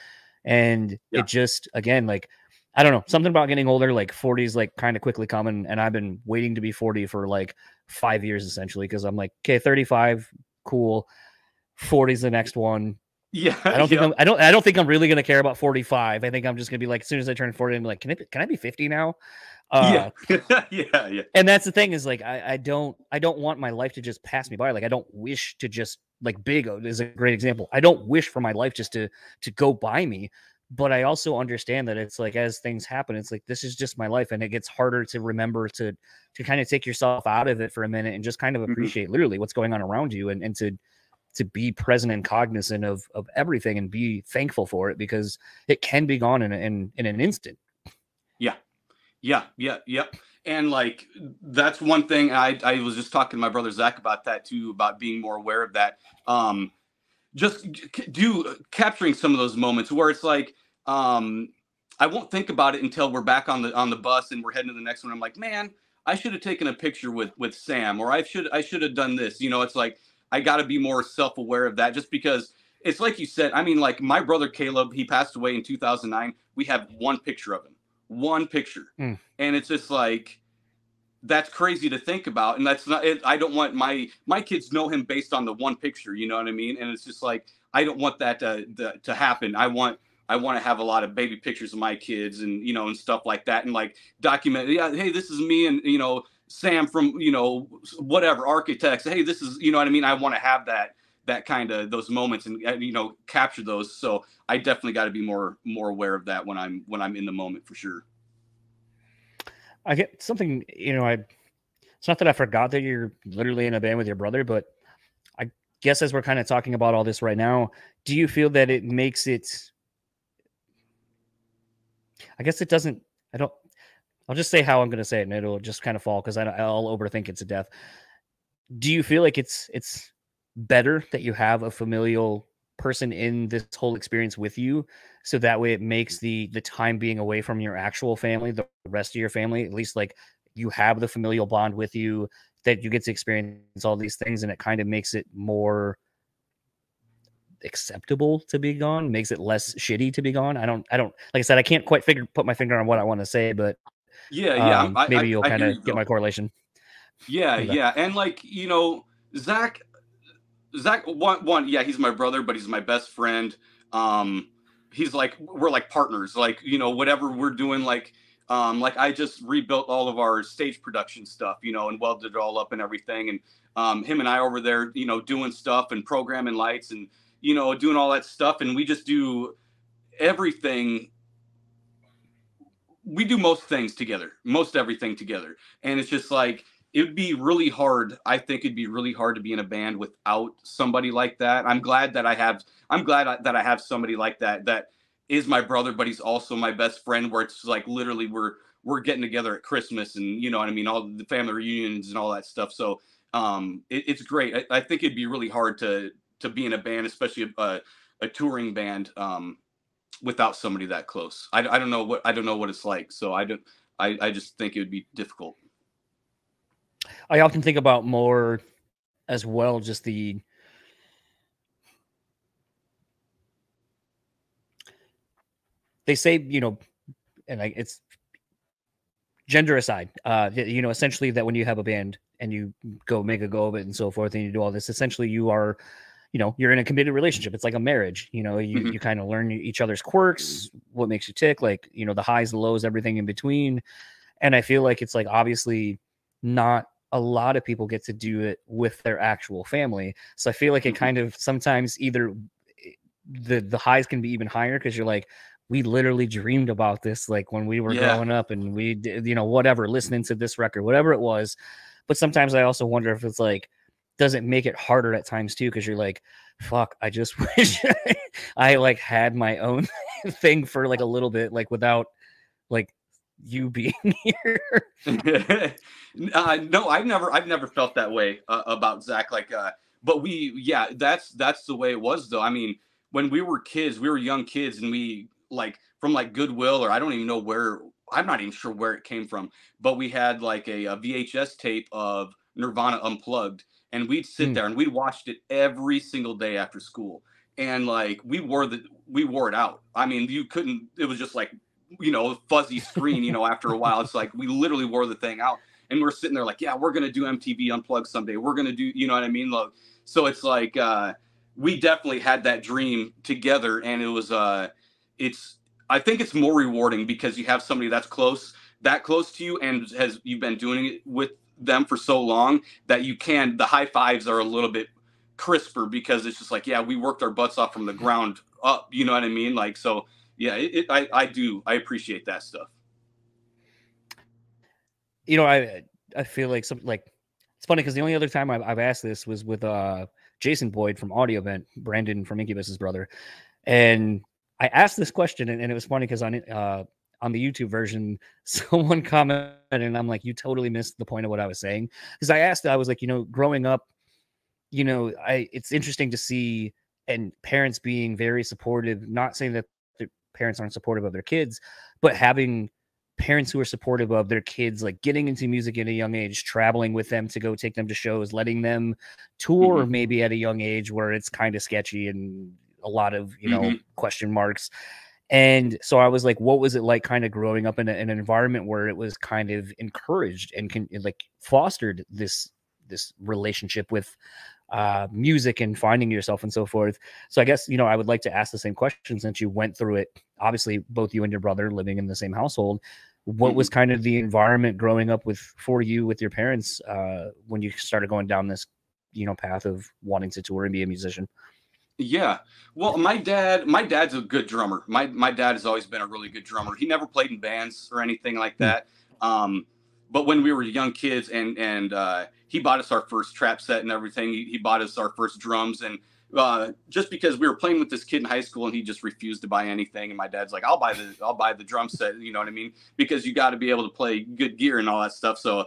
And it just, again, like I don't know, something about getting older, like 40 is like kind of quickly coming, and I've been waiting to be 40 for like 5 years essentially, because I'm like, okay, 35, cool, 40 is the next one. Yeah, I don't think I'm really gonna care about 45. I think I'm just gonna be like, as soon as I turn 40, I'm like, can I be 50 now? Yeah. And that's the thing, is like I don't want my life to just pass me by. Like I don't wish to just, like, Big O is a great example. I don't wish for my life just to go by me. But I also understand that it's like, as things happen, it's like, this is just my life, and it gets harder to remember to kind of take yourself out of it for a minute and just kind of appreciate literally what's going on around you, and to be present and cognizant of everything, and be thankful for it, because it can be gone in an instant. Yeah. And like, that's one thing I was just talking to my brother Zach about that too, about being more aware of that. Just capturing some of those moments where it's like, I won't think about it until we're back on the bus and we're heading to the next one. I'm like, man, I should have taken a picture with Sam, or I should have done this. You know, it's like, I got to be more self-aware of that, just because it's like you said. I mean, like my brother Caleb, he passed away in 2009. We have one picture of him, one picture. And it's just like, that's crazy to think about. And that's not it. I don't want my kids know him based on the one picture, you know what I mean? And it's just like, I don't want that to happen. I want to have a lot of baby pictures of my kids, and, you know, and stuff like that, and like document, yeah, hey, this is me, and, you know, Sam from, you know, whatever, architects, hey, this is, you know what I mean? I want to have that kind of those moments, and, you know, capture those. So I definitely got to be more aware of that when I'm in the moment, for sure. I get something, you know, it's not that I forgot that you're literally in a band with your brother, but I guess as we're kind of talking about all this right now, do you feel that it makes it, I guess it doesn't, I'll just say how I'm going to say it, and it'll just kind of fall, because I'll overthink it to death. Do you feel like it's better that you have a familial person in this whole experience with you, so that way it makes the time being away from your actual family, the rest of your family, at least, like, you have the familial bond with you, that you get to experience all these things, and it kind of makes it more acceptable to be gone, makes it less shitty to be gone? I don't like I said, I can't quite put my finger on what I want to say, but maybe you'll kind of get my correlation. Yeah. And like, you know, Zach, one, yeah, he's my brother, but he's my best friend. He's like, we're like partners, like, you know, whatever we're doing, like I just rebuilt all of our stage production stuff, you know, and welded it all up and everything. And him and I over there, you know, doing stuff and programming lights, and, you know, doing all that stuff. And we just do everything. We do most everything together. And it's just like, it would be really hard. I think it'd be really hard to be in a band without somebody like that. I'm glad that I have somebody like that is my brother, but he's also my best friend, where it's like, literally we're getting together at Christmas, and, you know what I mean, all the family reunions and all that stuff. So it's great. I think it'd be really hard to be in a band, especially a touring band, without somebody that close. I don't know what it's like. So I just think it would be difficult. I often think about more as well, just they say, and it's gender aside, essentially that when you have a band and you go make a go of it and so forth, and you do all this, essentially you are, you're in a committed relationship. It's like a marriage. You kind of learn each other's quirks, what makes you tick, like, the highs, the lows, everything in between. And I feel like it's like, obviously not a lot of people get to do it with their actual family. So I feel like it kind of sometimes either the highs can be even higher because you're like, we literally dreamed about this like when we were growing up, and we did, whatever, listening to this record, whatever it was. But sometimes I also wonder if it's like, does it make it harder at times too? Because you're like, fuck, I just wish I like had my own thing for like a little bit, like without like you being here. No, I've never felt that way about Zach. Like, but that's the way it was though. I mean, when we were kids, we were young kids, and we like from like Goodwill, or I don't even know where. I'm not even sure where it came from, but we had like a VHS tape of Nirvana Unplugged, and we'd sit there and we'd watched it every single day after school, and like we wore it out. I mean, you couldn't. It was just like, fuzzy screen. After a while, it's like we literally wore the thing out, and we're sitting there like, yeah, we're gonna do MTV Unplugged someday. We're gonna do, you know what I mean? So it's like we definitely had that dream together, and it was I think it's more rewarding because you have somebody that close to you, and you've been doing it with them for so long that the high fives are a little bit crisper, because it's just like, yeah, we worked our butts off from the ground up, you know what I mean? Like, so yeah, I appreciate that stuff. I feel like something like, it's funny because the only other time I've asked this was with Jason Boyd from Audio Vent, Brandon from Incubus's brother, and I asked this question, and it was funny because on the YouTube version, someone commented, and I'm like, you totally missed the point of what I was saying, because I was like, growing up, it's interesting to see, and parents being very supportive, not saying that the parents aren't supportive of their kids, but having parents who are supportive of their kids, like getting into music at a young age, traveling with them to go take them to shows, letting them tour maybe at a young age where it's kind of sketchy and a lot of, question marks. And so I was like, what was it like kind of growing up in an environment where it was kind of encouraged and like fostered this relationship with music and finding yourself and so forth? So I guess, I would like to ask the same question, since you went through it, obviously both you and your brother living in the same household. What was kind of the environment growing up for you with your parents when you started going down this, path of wanting to tour and be a musician? Yeah. Well, my dad's a good drummer. My dad has always been a really good drummer. He never played in bands or anything like that. But when we were young kids, and he bought us our first trap set and everything, he bought us our first drums, and just because we were playing with this kid in high school and he just refused to buy anything, and my dad's like, I'll buy the drum set, you know what I mean? Because you got to be able to play good gear and all that stuff. So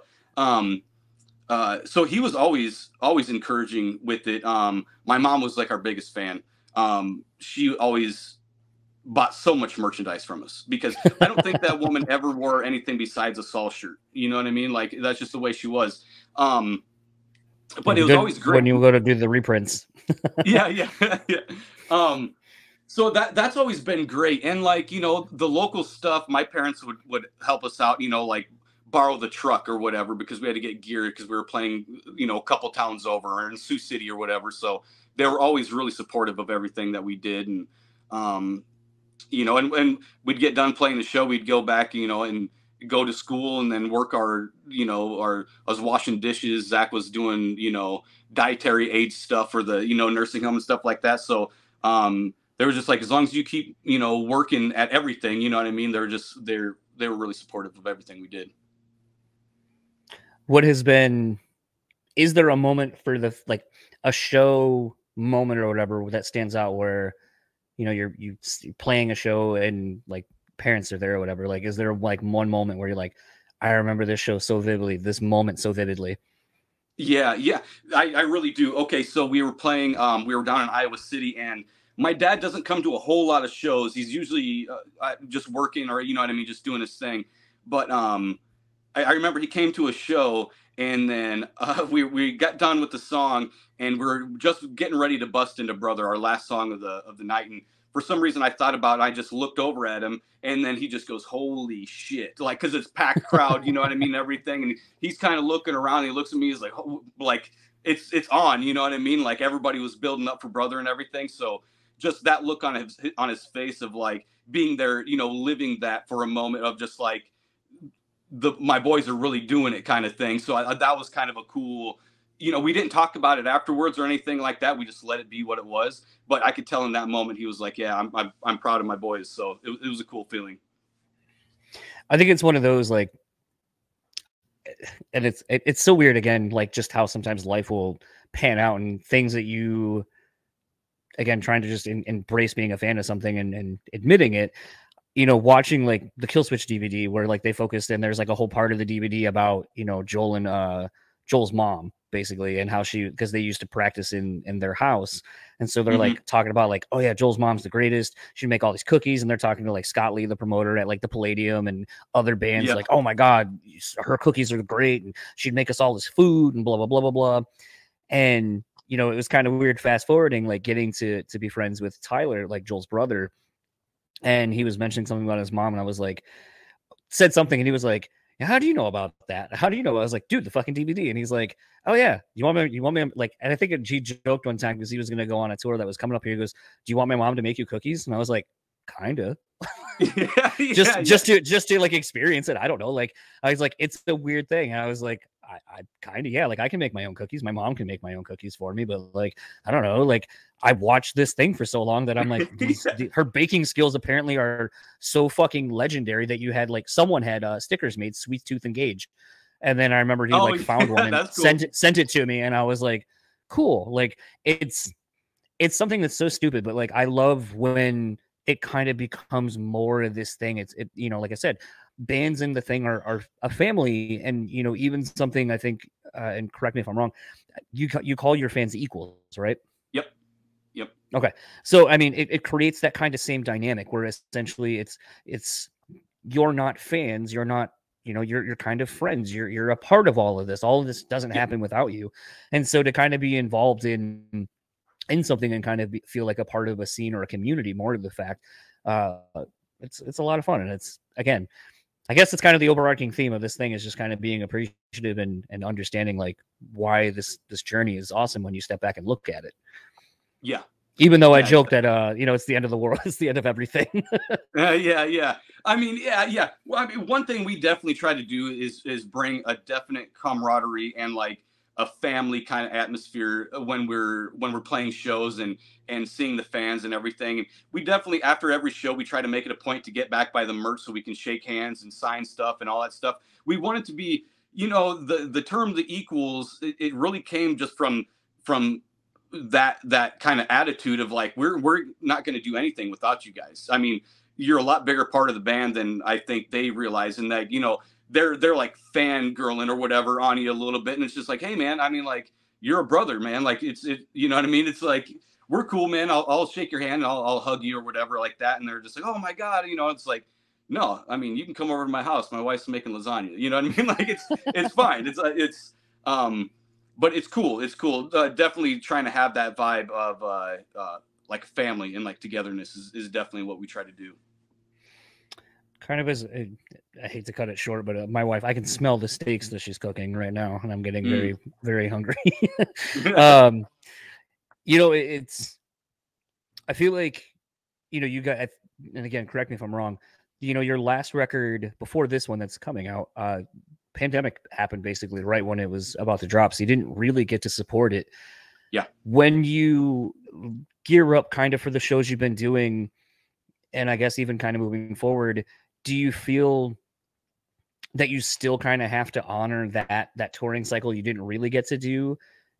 so he was always encouraging with it. My mom was like our biggest fan. She always bought so much merchandise from us, because I don't think that woman ever wore anything besides a Saul shirt. You know what I mean? Like, that's just the way she was. But it was always great when you go to do the reprints. yeah. So that's always been great. And like, the local stuff, my parents would help us out, like borrow the truck or whatever, because we had to get gear because we were playing, a couple towns over, or in Sioux City or whatever. So they were always really supportive of everything that we did. And, and we'd get done playing the show, we'd go back, and go to school, and then work I was washing dishes. Zach was doing, dietary aid stuff for the, nursing home and stuff like that. So, they were just like, as long as you keep, working at everything, you know what I mean? They were really supportive of everything we did. Is there a moment for like a show moment or whatever that stands out where, you're playing a show and like parents are there or whatever? Like, is there like one moment where you're like, I remember this show so vividly, this moment so vividly? Yeah, I really do. Okay, so we were playing, we were down in Iowa City, and my dad doesn't come to a whole lot of shows. He's usually just working, or you know what I mean, just doing his thing. But I remember he came to a show, and then we got done with the song, and we're just getting ready to bust into Brother, our last song of the night. And for some reason, I thought about it. I just looked over at him, and then he just goes, "Holy shit!" Like, because it's packed crowd, you know what I mean, everything. And he's kind of looking around. And he looks at me. He's like it's on, you know what I mean? Like everybody was building up for Brother and everything. So just that look on his face of like being there, you know, living that for a moment of just like my boys are really doing it kind of thing. So that was kind of a cool, you know, we didn't talk about it afterwards or anything like that. We just let it be what it was. But I could tell in that moment he was like, yeah, I'm proud of my boys. So it was a cool feeling. I think it's one of those like, and it's so weird again, like just how sometimes life will pan out and things that you, again, trying to just embrace being a fan of something and admitting it, you know, watching like the Killswitch DVD where like they focused and there's like a whole part of the DVD about, you know, Joel and Joel's mom basically, and how because they used to practice in their house. And so they're like talking about like, oh yeah, Joel's mom's the greatest. She'd make all these cookies. And they're talking to like Scott Lee, the promoter at like the Palladium and other bands like, oh my God, her cookies are great. And she'd make us all this food and blah, blah, blah, blah, blah. And, you know, it was kind of weird fast forwarding, like getting to be friends with Tyler, like Joel's brother. And he was mentioning something about his mom. And I was like, said something. And he was like, how do you know about that? How do you know? I was like, dude, the fucking DVD. And he's like, oh yeah, you want me like, and I think he joked one time because he was going to go on a tour that was coming up here. He goes, do you want my mom to make you cookies? And I was like, kind of. just to like experience it. I don't know. Like, I was like, it's a weird thing. And I was like, I kind of, yeah, like I can make my own cookies. My mom can make my own cookies for me, but like, I don't know, like I watched this thing for so long that I'm like, her baking skills apparently are so fucking legendary that you had like someone had stickers made, Sweet Tooth and Gage. And then I remember he like found one and cool. sent it to me. And I was like, cool. Like it's something that's so stupid, but like, I love when it kind of becomes more of this thing. It, you know, like I said, bands in the thing are a family, and you know, even something I think, and correct me if I'm wrong, you call your fans equals, right? Yep. Okay, so I mean, it creates that kind of same dynamic where essentially it's you're not fans, you're not, you know, you're kind of friends, you're a part of all of this. All of this doesn't happen without you, and so to kind of be involved in something and kind of feel like a part of a scene or a community, more to the fact, it's a lot of fun, and it's, again, I guess it's kind of the overarching theme of this thing is just kind of being appreciative and understanding like why this journey is awesome when you step back and look at it. Yeah. Even though I joked that, you know, it's the end of the world. It's the end of everything. Yeah. I mean, yeah. Well, I mean, one thing we definitely try to do is bring a definite camaraderie and like a family kind of atmosphere when we're playing shows and seeing the fans and everything. And we definitely, after every show, we try to make it a point to get back by the merch so we can shake hands and sign stuff and all that stuff. We want it to be, you know, the term the equals, it really came just from that kind of attitude of like, we're not going to do anything without you guys. I mean, you're a lot bigger part of the band than I think they realize, and that, you know, they're like fangirling or whatever on you a little bit, and it's just like, hey man, I mean, like, you're a brother, man. Like, you know what I mean? It's like, we're cool, man. I'll shake your hand and I'll hug you or whatever like that. And they're just like, oh my God, you know, it's like, no, I mean, you can come over to my house. My wife's making lasagna. You know what I mean? Like, it's fine. But it's cool. It's cool. Definitely trying to have that vibe of like family and like togetherness is definitely what we try to do. Kind of as, I hate to cut it short, but my wife, I can smell the steaks that she's cooking right now, and I'm getting very, very hungry. You know, I feel like, you know, you got, and again, correct me if I'm wrong, you know, your last record before this one that's coming out, pandemic happened basically right when it was about to drop, so you didn't really get to support it. Yeah. When you gear up kind of for the shows you've been doing, and I guess even kind of moving forward, do you feel that you still kind of have to honor that touring cycle you didn't really get to do,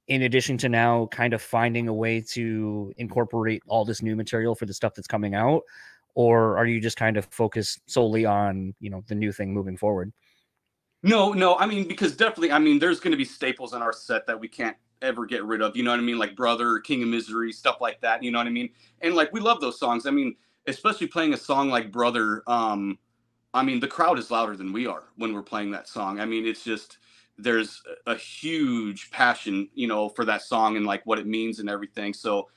in addition to now kind of finding a way to incorporate all this new material for the stuff that's coming out? Or are you just kind of focused solely on, you know, the new thing moving forward? No. I mean, because definitely, I mean, there's going to be staples in our set that we can't ever get rid of. You know what I mean? Like Brother, King of Misery, stuff like that. You know what I mean? And like we love those songs. I mean, especially playing a song like Brother. I mean, the crowd is louder than we are when we're playing that song. I mean, it's just there's a huge passion, you know, for that song and like what it means and everything. So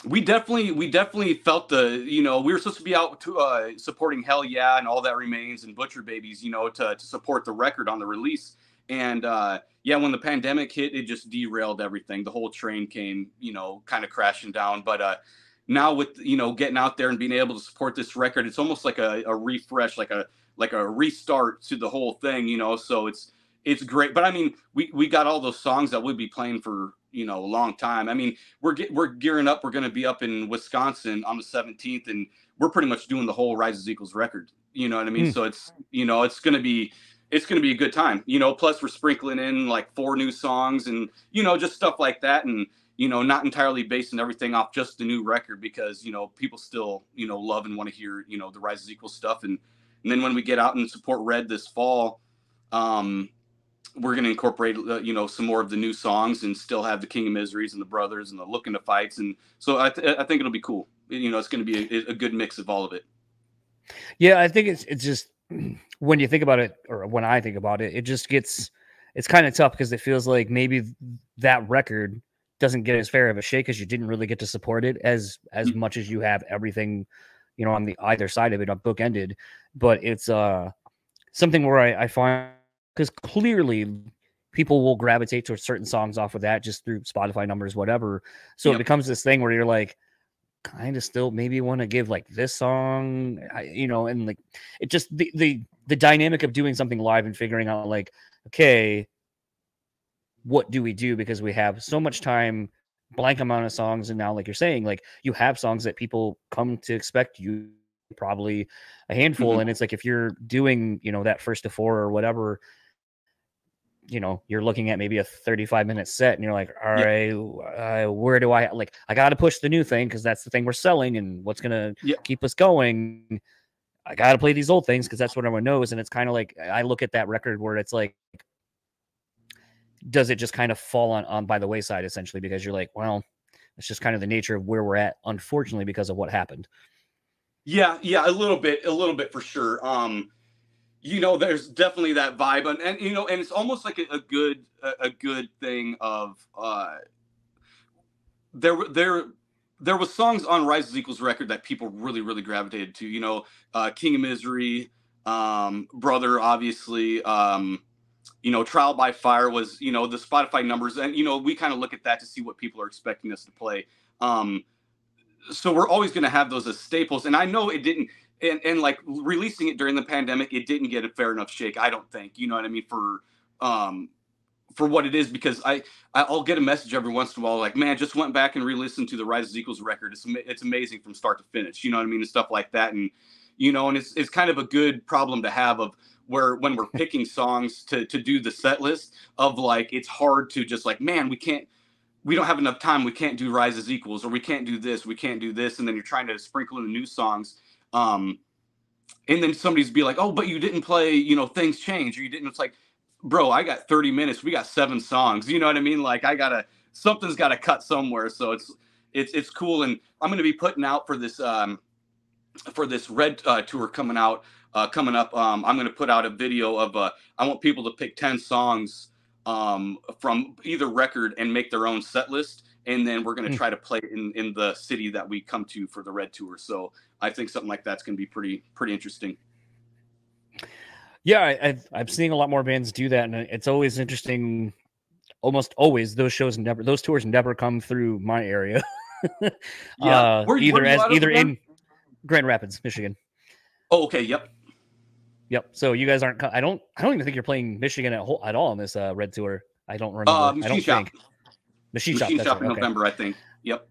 we definitely felt the, you know, we were supposed to be out to, supporting Hell Yeah and All That Remains and Butcher Babies, you know, to support the record on the release. And yeah, when the pandemic hit, it just derailed everything. The whole train came, you know, kind of crashing down. But now with, you know, getting out there and being able to support this record, it's almost like a refresh, like a restart to the whole thing, you know. So it's great. But I mean, we got all those songs that we'll be playing for, you know, a long time. I mean, we're gearing up. We're going to be up in Wisconsin on the 17th, and we're pretty much doing the whole Rises Equals record. You know what I mean? So it's, you know, it's going to be a good time, you know. Plus we're sprinkling in like 4 new songs and, you know, just stuff like that. And, you know, not entirely basing everything off just the new record, because, you know, people still, you know, love and want to hear, you know, the Rises Equals stuff. And then when we get out and support Red this fall, we're going to incorporate, you know, some more of the new songs and still have the King of Miseries and the Brothers and the Looking to Fights. And so I think it'll be cool. You know, it's going to be a good mix of all of it. Yeah, I think it's just, when you think about it, or when I think about it, it just gets, it's kind of tough because it feels like maybe that record doesn't get as fair of a shake because you didn't really get to support it as much as you have everything, you know, on the either side of it, bookended. But it's something where I find, because clearly people will gravitate towards certain songs off of that just through Spotify numbers, whatever. So it becomes this thing where you're like, kind of still maybe want to give like this song, you know, and like it just the dynamic of doing something live and figuring out like, okay, what do we do, because we have so much time, blank amount of songs, and now like you're saying, like you have songs that people come to expect, you probably a handful, and it's like if you're doing, you know, that first to 4 or whatever, you know, you're looking at maybe a 35-minute set and you're like, all right, where do I, like, I got to push the new thing because that's the thing we're selling and what's going to keep us going. I got to play these old things because that's what everyone knows. And it's kind of like, I look at that record where it's like, does it just kind of fall on by the wayside essentially? Because you're like, well, it's just kind of the nature of where we're at, unfortunately, because of what happened. Yeah, a little bit for sure. You know, there's definitely that vibe, and you know, and it's almost like a good thing of there was songs on Rises Equals record that people really gravitated to. You know, King of Misery, Brother, obviously. You know, Trial by Fire was, you know, the Spotify numbers, and you know, we kind of look at that to see what people are expecting us to play. So we're always going to have those as staples, and I know it didn't. And like releasing it during the pandemic, it didn't get a fair enough shake, I don't think. You know what I mean? For what it is, because I'll get a message every once in a while like, man, just went back and re-listened to the Rises Equals record. It's amazing from start to finish. You know what I mean? And stuff like that. And, you know, and it's kind of a good problem to have of where when we're picking songs to do the set list of like, it's hard to just like, man, we don't have enough time. We can't do Rises Equals, or we can't do this. We can't do this. And then you're trying to sprinkle in the new songs. And then somebody's be like, oh, but you didn't play, you know, Things Change, or you didn't. It's like, bro, I got 30 minutes. We got 7 songs. You know what I mean? Like something's got to cut somewhere. So it's cool. And I'm going to be putting out for this Red tour coming up. I'm going to put out a video of, I want people to pick 10 songs from either record and make their own set list. And then we're going to try to play in the city that we come to for the Red tour. So I think something like that's going to be pretty interesting. Yeah, I'm seeing a lot more bands do that, and it's always interesting. Almost always, those tours never come through my area. Yeah, either in Grand Rapids, Michigan. Oh, okay. Yep. So you guys aren't. I don't even think you're playing Michigan at all on this Red tour. I don't remember. Machine Shop. Machine Shop in okay. November, I think. Yep.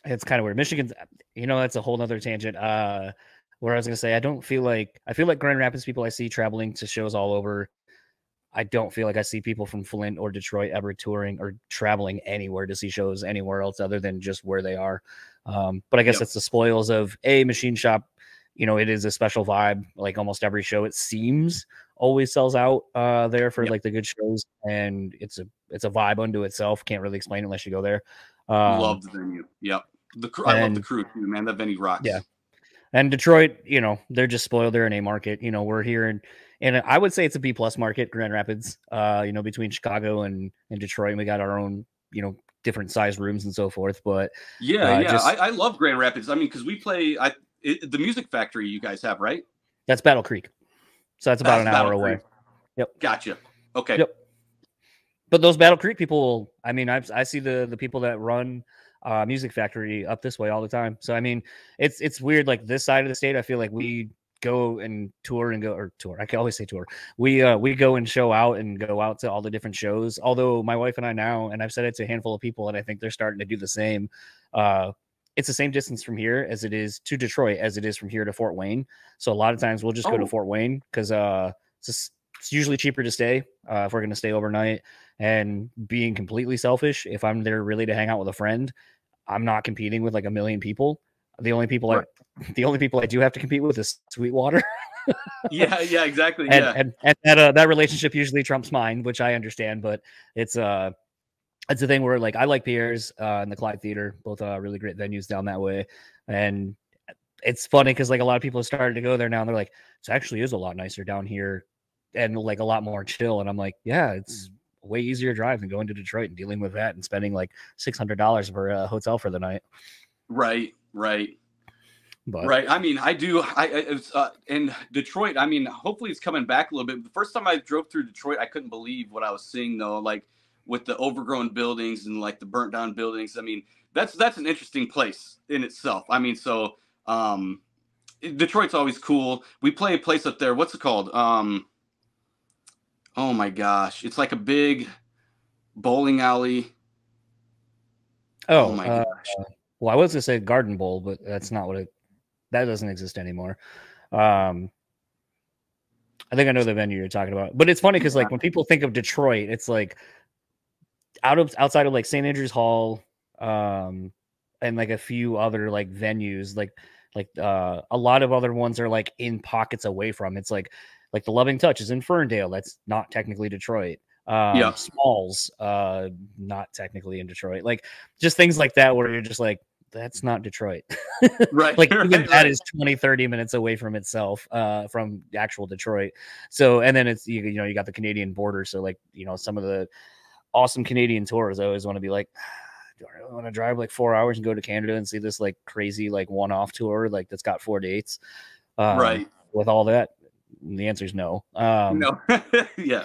It's kind of weird. Michigan's, you know, that's a whole nother tangent. Where I was gonna say, I feel like Grand Rapids people I see traveling to shows all over. I don't feel like I see people from Flint or Detroit ever touring or traveling anywhere to see shows anywhere else other than just where they are. But I guess it's the spoils of Machine Shop. You know, it is a special vibe. Like almost every show, it seems, always sells out there for Yep. like the good shows, and it's a vibe unto itself. Can't really explain it unless you go there. Love the venue. Yep. I love the crew too, man. That venue rocks. Yeah. And Detroit, you know, they're just spoiled. They're an A market. You know, we're here and I would say it's a B plus market, Grand Rapids. You know, between Chicago and Detroit, and we got our own, you know, different size rooms and so forth. But yeah, I love Grand Rapids. I mean, because we play the Music Factory you guys have, right? That's Battle Creek, so that's about an hour away. Yep. Gotcha. Okay. Yep. But those Battle Creek people, I mean, I see the people that run Music Factory up this way all the time. So I mean, it's weird. Like this side of the state, I feel like we go and tour and go or tour. I can always say tour. We go and show out and go out to all the different shows. Although my wife and I now, and I've said it to a handful of people, and I think they're starting to do the same. It's the same distance from here as it is to Detroit as it is from here to Fort Wayne. So a lot of times we'll just go to Fort Wayne because it's usually cheaper to stay if we're going to stay overnight. And being completely selfish, if I'm there really to hang out with a friend, I'm not competing with like a million people. The only people I do have to compete with is Sweetwater. yeah, exactly. And that relationship usually trumps mine, which I understand, but it's a thing where like I like Pierre's and the Clyde Theater, both really great venues down that way. And it's funny because like a lot of people have started to go there now and they're like, it actually is a lot nicer down here and like a lot more chill. And I'm like, yeah, it's way easier drive than going to Detroit and dealing with that and spending like $600 for a hotel for the night. Right. But right. I mean, in Detroit, I mean, hopefully it's coming back a little bit. The first time I drove through Detroit, I couldn't believe what I was seeing though. Like with the overgrown buildings and like the burnt down buildings. I mean, that's an interesting place in itself. I mean, so, Detroit's always cool. We play a place up there. What's it called? Oh my gosh. It's like a big bowling alley. Oh my gosh. Well, I was going to say Garden Bowl, but that's not that doesn't exist anymore. I think I know the venue you're talking about, but it's funny because like when people think of Detroit, it's like outside of like St. Andrews Hall, and like a few other like venues, like a lot of other ones are like in pockets away from. It's like the Loving Touch is in Ferndale. That's not technically Detroit. Smalls, not technically in Detroit. Like just things like that where you're just like, that's not Detroit. Right. Like even that is 20-30 minutes away from itself, from actual Detroit. So, and then it's, you know, you got the Canadian border. So like, you know, some of the awesome Canadian tours, I always want to be like, do I really want to drive like 4 hours and go to Canada and see this like crazy, like one-off tour, like that's got 4 dates, right. With all that? And the answer is no. No. Yeah.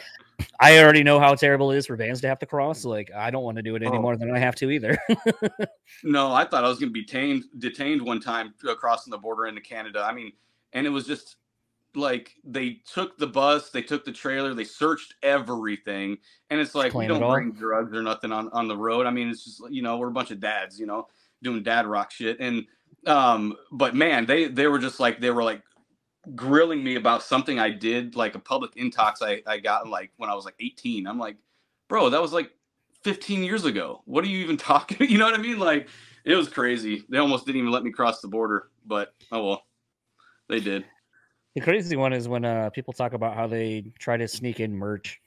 I already know how terrible it is for bands to have to cross. Like, I don't want to do it any more than I have to either. No, I thought I was going to be detained one time crossing the border into Canada. I mean, and it was just like they took the bus, they took the trailer, they searched everything. And it's like, we don't bring drugs or nothing on the road. I mean, it's just, you know, we're a bunch of dads, you know, doing dad rock shit. And, but man, they were just like, they were like, grilling me about something I did, like a public intox I got like when I was like 18. I'm like, bro, that was like 15 years ago. What are you even talking? You know what I mean? Like, it was crazy. They almost didn't even let me cross the border, but oh well, they did. The crazy one is when people talk about how they try to sneak in merch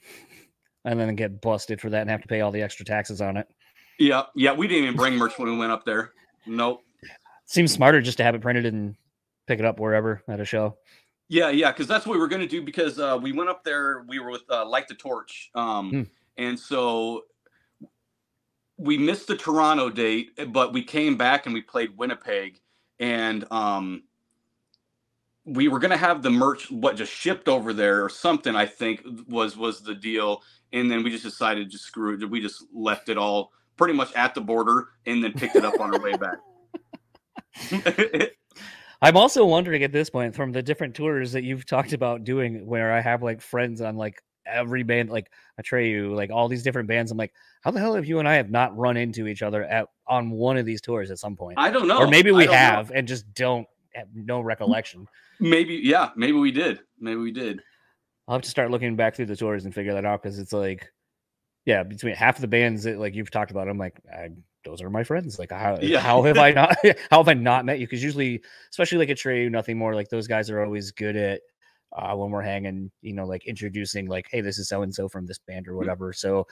and then get busted for that and have to pay all the extra taxes on it. Yeah, we didn't even bring merch when we went up there. Nope. Seems smarter just to have it printed and pick it up wherever at a show. Yeah, because that's what we were going to do, because we went up there, we were with Light the Torch, and so we missed the Toronto date, but we came back and we played Winnipeg, and we were going to have the merch just shipped over there or something, I think was the deal, and then we just decided to screw it. We just left it all pretty much at the border and then picked it up on our way back. I'm also wondering at this point, from the different tours that you've talked about doing, where I have like friends on like every band, like Atreyu, like all these different bands. I'm like, how the hell have you and I have not run into each other on one of these tours at some point? I don't know. Or maybe we have and just don't have no recollection. Maybe we did. I'll have to start looking back through the tours and figure that out, because it's like, yeah, between half of the bands that like you've talked about, I'm like, those are my friends. Like, how have I not met you? Because usually, especially like at Chae, nothing more, like those guys are always good at when we're hanging, like introducing like, hey, this is so and so from this band or whatever. So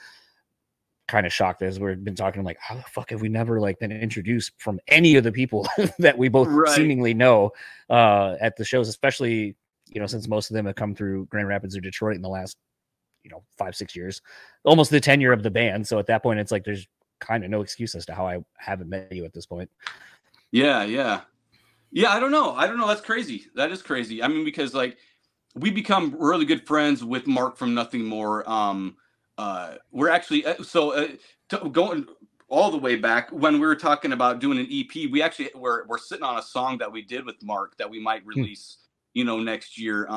kind of shocked as we've been talking, like, how the fuck have we never like been introduced from any of the people that we both seemingly know at the shows, especially since most of them have come through Grand Rapids or Detroit in the last 5-6 years, almost the tenure of the band. So at that point, it's like there's kind of no excuse as to how I haven't met you at this point. Yeah. I don't know. That's crazy. That is crazy. I mean, because like we become really good friends with Mark from Nothing More. We're actually going all the way back when we were talking about doing an EP. We actually we're sitting on a song that we did with Mark that we might release, next year.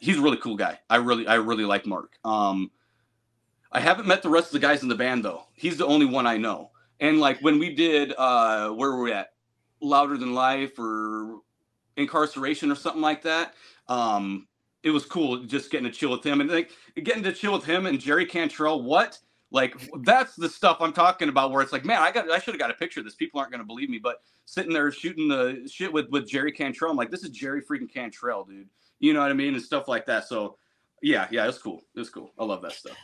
He's a really cool guy. I really like Mark. I haven't met the rest of the guys in the band though. He's the only one I know. And like when we did, where were we at? Louder Than Life or Incarceration or something like that. It was cool just getting to chill with him, and like getting to chill with him and Jerry Cantrell. What? Like that's the stuff I'm talking about, where it's like, man, I should have got a picture of this. People aren't going to believe me, but sitting there shooting the shit with Jerry Cantrell, I'm like, this is Jerry freaking Cantrell, dude. You know what I mean? And stuff like that. So yeah, it's cool. It's cool. I love that stuff.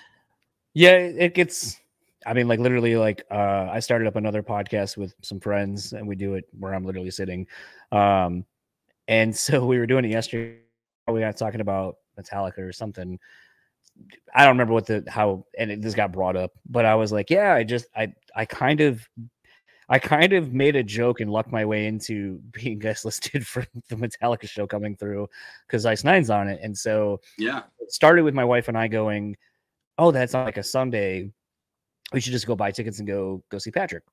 Yeah, it gets, I mean, like literally, like I started up another podcast with some friends, and we do it where I'm literally sitting. And so we were doing it yesterday. We got talking about Metallica or something. I don't remember this got brought up, but I was like, yeah, I kind of made a joke and lucked my way into being guest listed for the Metallica show coming through because Ice Nine's on it. And so yeah, it started with my wife and I going, oh, that's on like a Sunday. We should just go buy tickets and go see Patrick.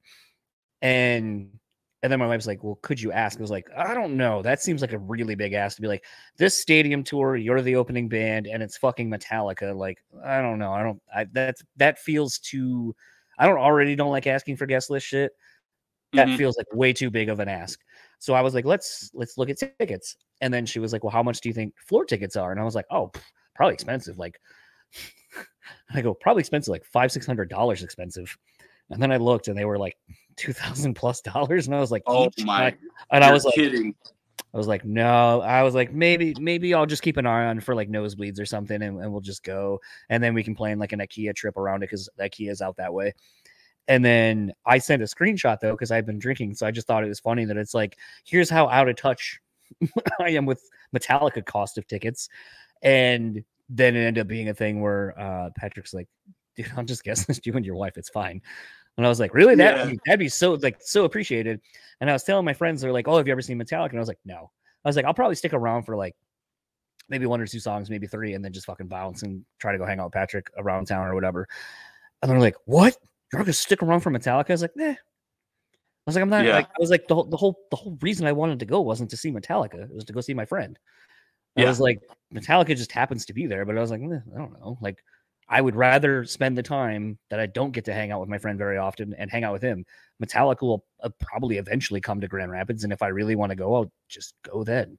And then my wife's like, well, could you ask? I was like, I don't know. That seems like a really big ask to be like, this stadium tour, you're the opening band, and it's fucking Metallica. Like, I don't know. That feels too, I don't like asking for guest list shit. That feels like way too big of an ask. So I was like, let's look at tickets. And then she was like, well, how much do you think floor tickets are? And I was like, oh, probably expensive. Like, I go, probably expensive, like $500-$600 expensive. And then I looked and they were like $2,000+ and I was like, oh my, and I was like, kidding. I was like, no, I was like, maybe I'll just keep an eye on for like nosebleeds or something and we'll just go. And then we can plan like an IKEA trip around it because IKEA is out that way. And then I sent a screenshot though, because I've been drinking. So I just thought it was funny that it's like, here's how out of touch I am with Metallica cost of tickets. And then it ended up being a thing where Patrick's like, dude, I'll just guest list you and your wife. It's fine. And I was like, really? That'd be so appreciated. And I was telling my friends, they're like, oh, have you ever seen Metallica? And I was like, no. I was like, I'll probably stick around for like maybe 1 or 2 songs, maybe 3, and then just fucking bounce and try to go hang out with Patrick around town or whatever. And they're like, what? You're gonna stick around for Metallica? I was like, nah. I was like, I'm not. Like, I was like, the whole reason I wanted to go wasn't to see Metallica. It was to go see my friend. I was like, Metallica just happens to be there, but I was like, I don't know. Like, I would rather spend the time that I don't get to hang out with my friend very often and hang out with him. Metallica will probably eventually come to Grand Rapids, and if I really want to go, I'll just go then.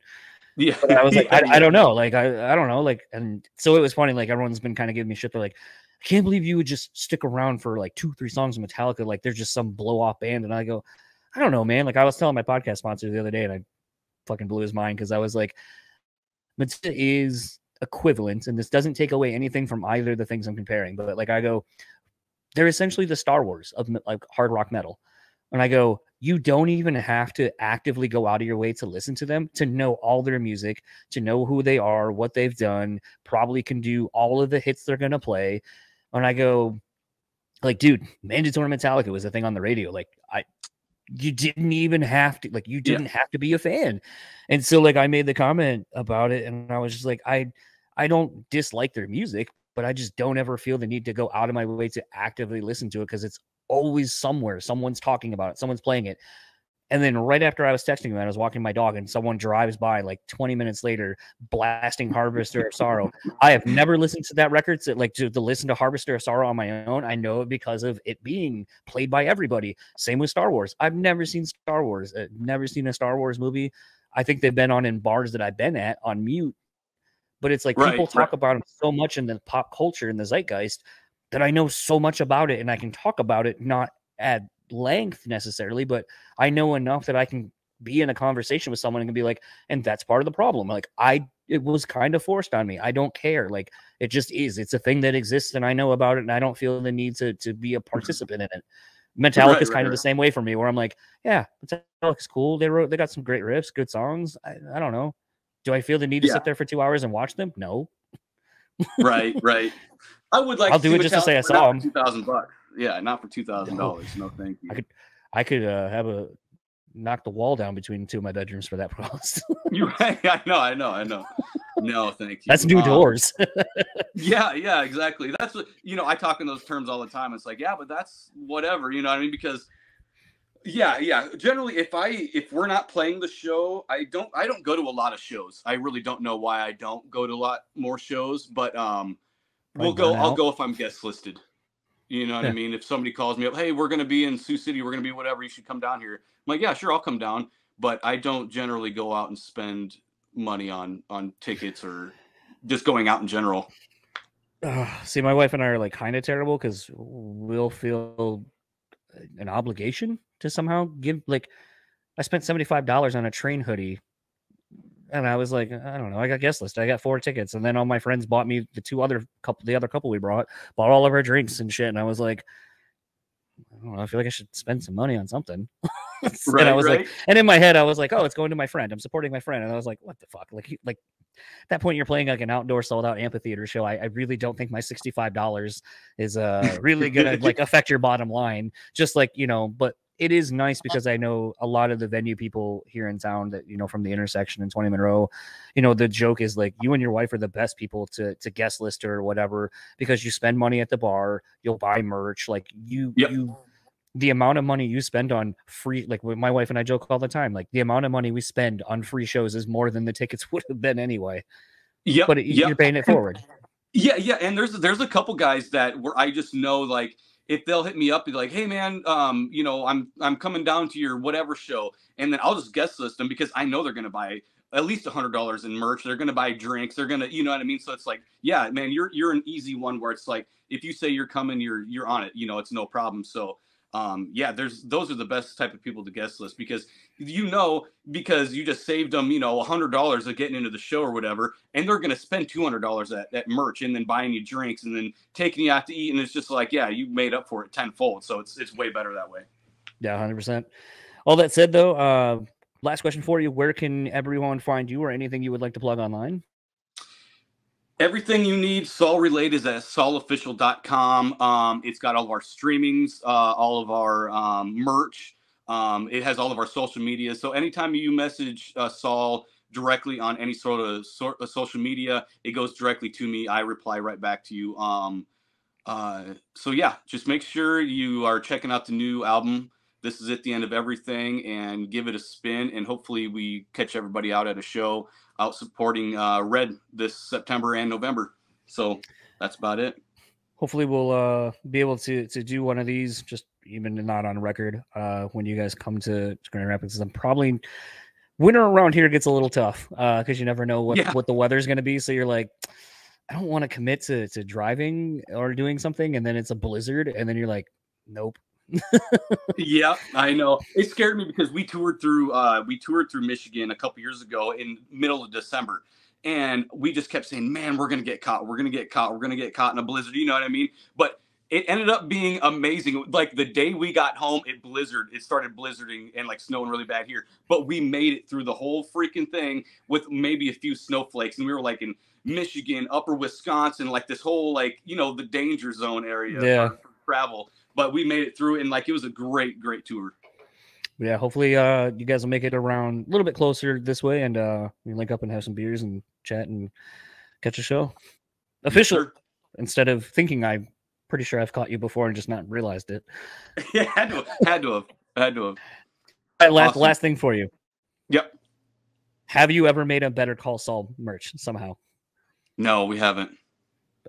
Yeah, but I was like, I don't know. Like, I don't know. Like, and so it was funny. Like, everyone's been kind of giving me shit. They're like, I can't believe you would just stick around for like 2-3 songs of Metallica. Like, there's just some blow off band. And I go, I don't know, man. Like, I was telling my podcast sponsor the other day, and I fucking blew his mind because I was like, Metallica is equivalent, and this doesn't take away anything from either of the things I'm comparing, but like I go, they're essentially the Star Wars of like hard rock metal. And I go, you don't even have to actively go out of your way to listen to them, to know all their music, to know who they are, what they've done, probably can do all of the hits they're going to play. And I go, like, dude, Mandatory Metallica was a thing on the radio. Like, you didn't even have to, like, you didn't have to be a fan. And so, like, I made the comment about it, and I was just like, I don't dislike their music, but I just don't ever feel the need to go out of my way to actively listen to it because it's always somewhere. Someone's talking about it. Someone's playing it. And then right after I was texting him, I was walking my dog, and someone drives by like 20 minutes later, blasting Harvester of Sorrow. I have never listened to that record, to listen to Harvester of Sorrow on my own. I know it because of it being played by everybody. Same with Star Wars. I've never seen Star Wars. Never seen a Star Wars movie. I think they've been on in bars that I've been at on mute. But it's like people talk about them so much in the pop culture and the zeitgeist that I know so much about it, and I can talk about it not at length necessarily, but I know enough that I can be in a conversation with someone and can be like, and that's part of the problem. Like, it was kind of forced on me. I don't care. Like, it just is. It's a thing that exists, and I know about it, and I don't feel the need to be a participant in it. Metallica is kind of the same way for me, where I'm like, yeah, Metallica's cool. They got some great riffs, good songs. I don't know. Do I feel the need to sit there for 2 hours and watch them? No. Right. I would like. I'll do it just to say I saw them. $2,000. Yeah, not for $2,000. No, thank you. I could knock the wall down between two of my bedrooms for that price. I know. No, thank you. That's new doors. Yeah, exactly. That's what, I talk in those terms all the time. It's like, yeah, but that's whatever, you know what I mean? Because generally if we're not playing the show, I don't go to a lot of shows. I really don't know why I don't go to a lot more shows, but I'll go if I'm guest listed. You know what I mean? If somebody calls me up, hey, we're going to be in Sioux City, we're going to be whatever, you should come down here. I'm like, yeah, sure, I'll come down. But I don't generally go out and spend money on tickets or just going out in general. See, my wife and I are like kind of terrible because we'll feel an obligation to somehow give, like, I spent $75 on a Train hoodie. And I was like, I don't know. I got guest list. I got 4 tickets, and then all my friends bought me the other couple we bought all of our drinks and shit. And I was like, I don't know. I feel like I should spend some money on something. And I was like, and in my head, I was like, oh, it's going to my friend. I'm supporting my friend. And I was like, what the fuck? Like at that point, you're playing like an outdoor sold out amphitheater show. I really don't think my $65 is really gonna like affect your bottom line. Just like, but it is nice because I know a lot of the venue people here in town that, from the intersection and 20 Monroe, the joke is like, you and your wife are the best people to guest list or whatever, because you spend money at the bar, you'll buy merch. Like the amount of money you spend on free, like my wife and I joke all the time, like the amount of money we spend on free shows is more than the tickets would have been anyway. Yeah. But you're paying it forward. Yeah. And there's a couple guys that where I just know, like, if they'll hit me up and be like, hey man, I'm coming down to your whatever show, and then I'll just guest list them because I know they're going to buy at least $100 in merch. They're going to buy drinks. They're going to, you know what I mean? So it's like, yeah, man, you're an easy one where it's like, if you say you're coming, you're on it, it's no problem. So those are the best type of people to guest list, because because you just saved them, $100 of getting into the show or whatever, and they're going to spend $200 at merch and then buying you drinks and then taking you out to eat, and it's just like, yeah, you made up for it tenfold. So it's way better that way. Yeah, 100%. All that said, though, last question for you: where can everyone find you, or anything you would like to plug online? Everything you need Saul related is at saulofficial.com. It's got all of our streamings, all of our merch. It has all of our social media. So anytime you message Saul directly on any sort of social media, it goes directly to me. I reply right back to you. So yeah, just make sure you are checking out the new album. This is at the end of everything, and give it a spin. And hopefully we catch everybody out at a show out supporting Red this September and November. So that's about it. Hopefully we'll be able to do one of these, just even not on record, when you guys come to Grand Rapids. I'm probably, winter around here gets a little tough because you never know what the weather's going to be. So you're like, I don't want to commit to driving or doing something, and then it's a blizzard, and then you're like, nope. Yeah, I know. It scared me because we toured through Michigan a couple years ago in middle of December, and we just kept saying, man, we're gonna get caught in a blizzard, you know what I mean? But it ended up being amazing. Like the day we got home, it started blizzarding and like snowing really bad here, but we made it through the whole freaking thing with maybe a few snowflakes, and we were like in Michigan, upper Wisconsin, like this whole, like, the danger zone area for travel. But we made it through, and like it was a great tour. Yeah, hopefully you guys will make it around a little bit closer this way, and we link up and have some beers and chat and catch a show. Official, sure. Instead of thinking I'm pretty sure I've caught you before and just not realized it. Yeah, had to have. All right, last thing for you. Yep. Have you ever made a Better Call Saul merch somehow? No, we haven't.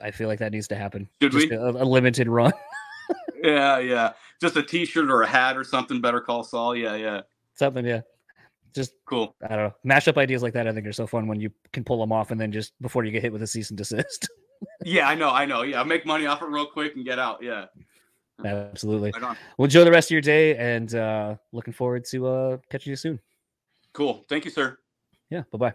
I feel like that needs to happen. Should we? A limited run. Yeah. Just a t-shirt or a hat or something. Better Call Saul. Yeah. Something, yeah. Just cool. I don't know. Mashup ideas like that, I think, are so fun when you can pull them off and then just before you get hit with a cease and desist. Yeah, I know. Yeah, make money off it real quick and get out. Yeah. Absolutely. Right on. Well, enjoy the rest of your day, and looking forward to catching you soon. Cool. Thank you, sir. Yeah. Bye-bye.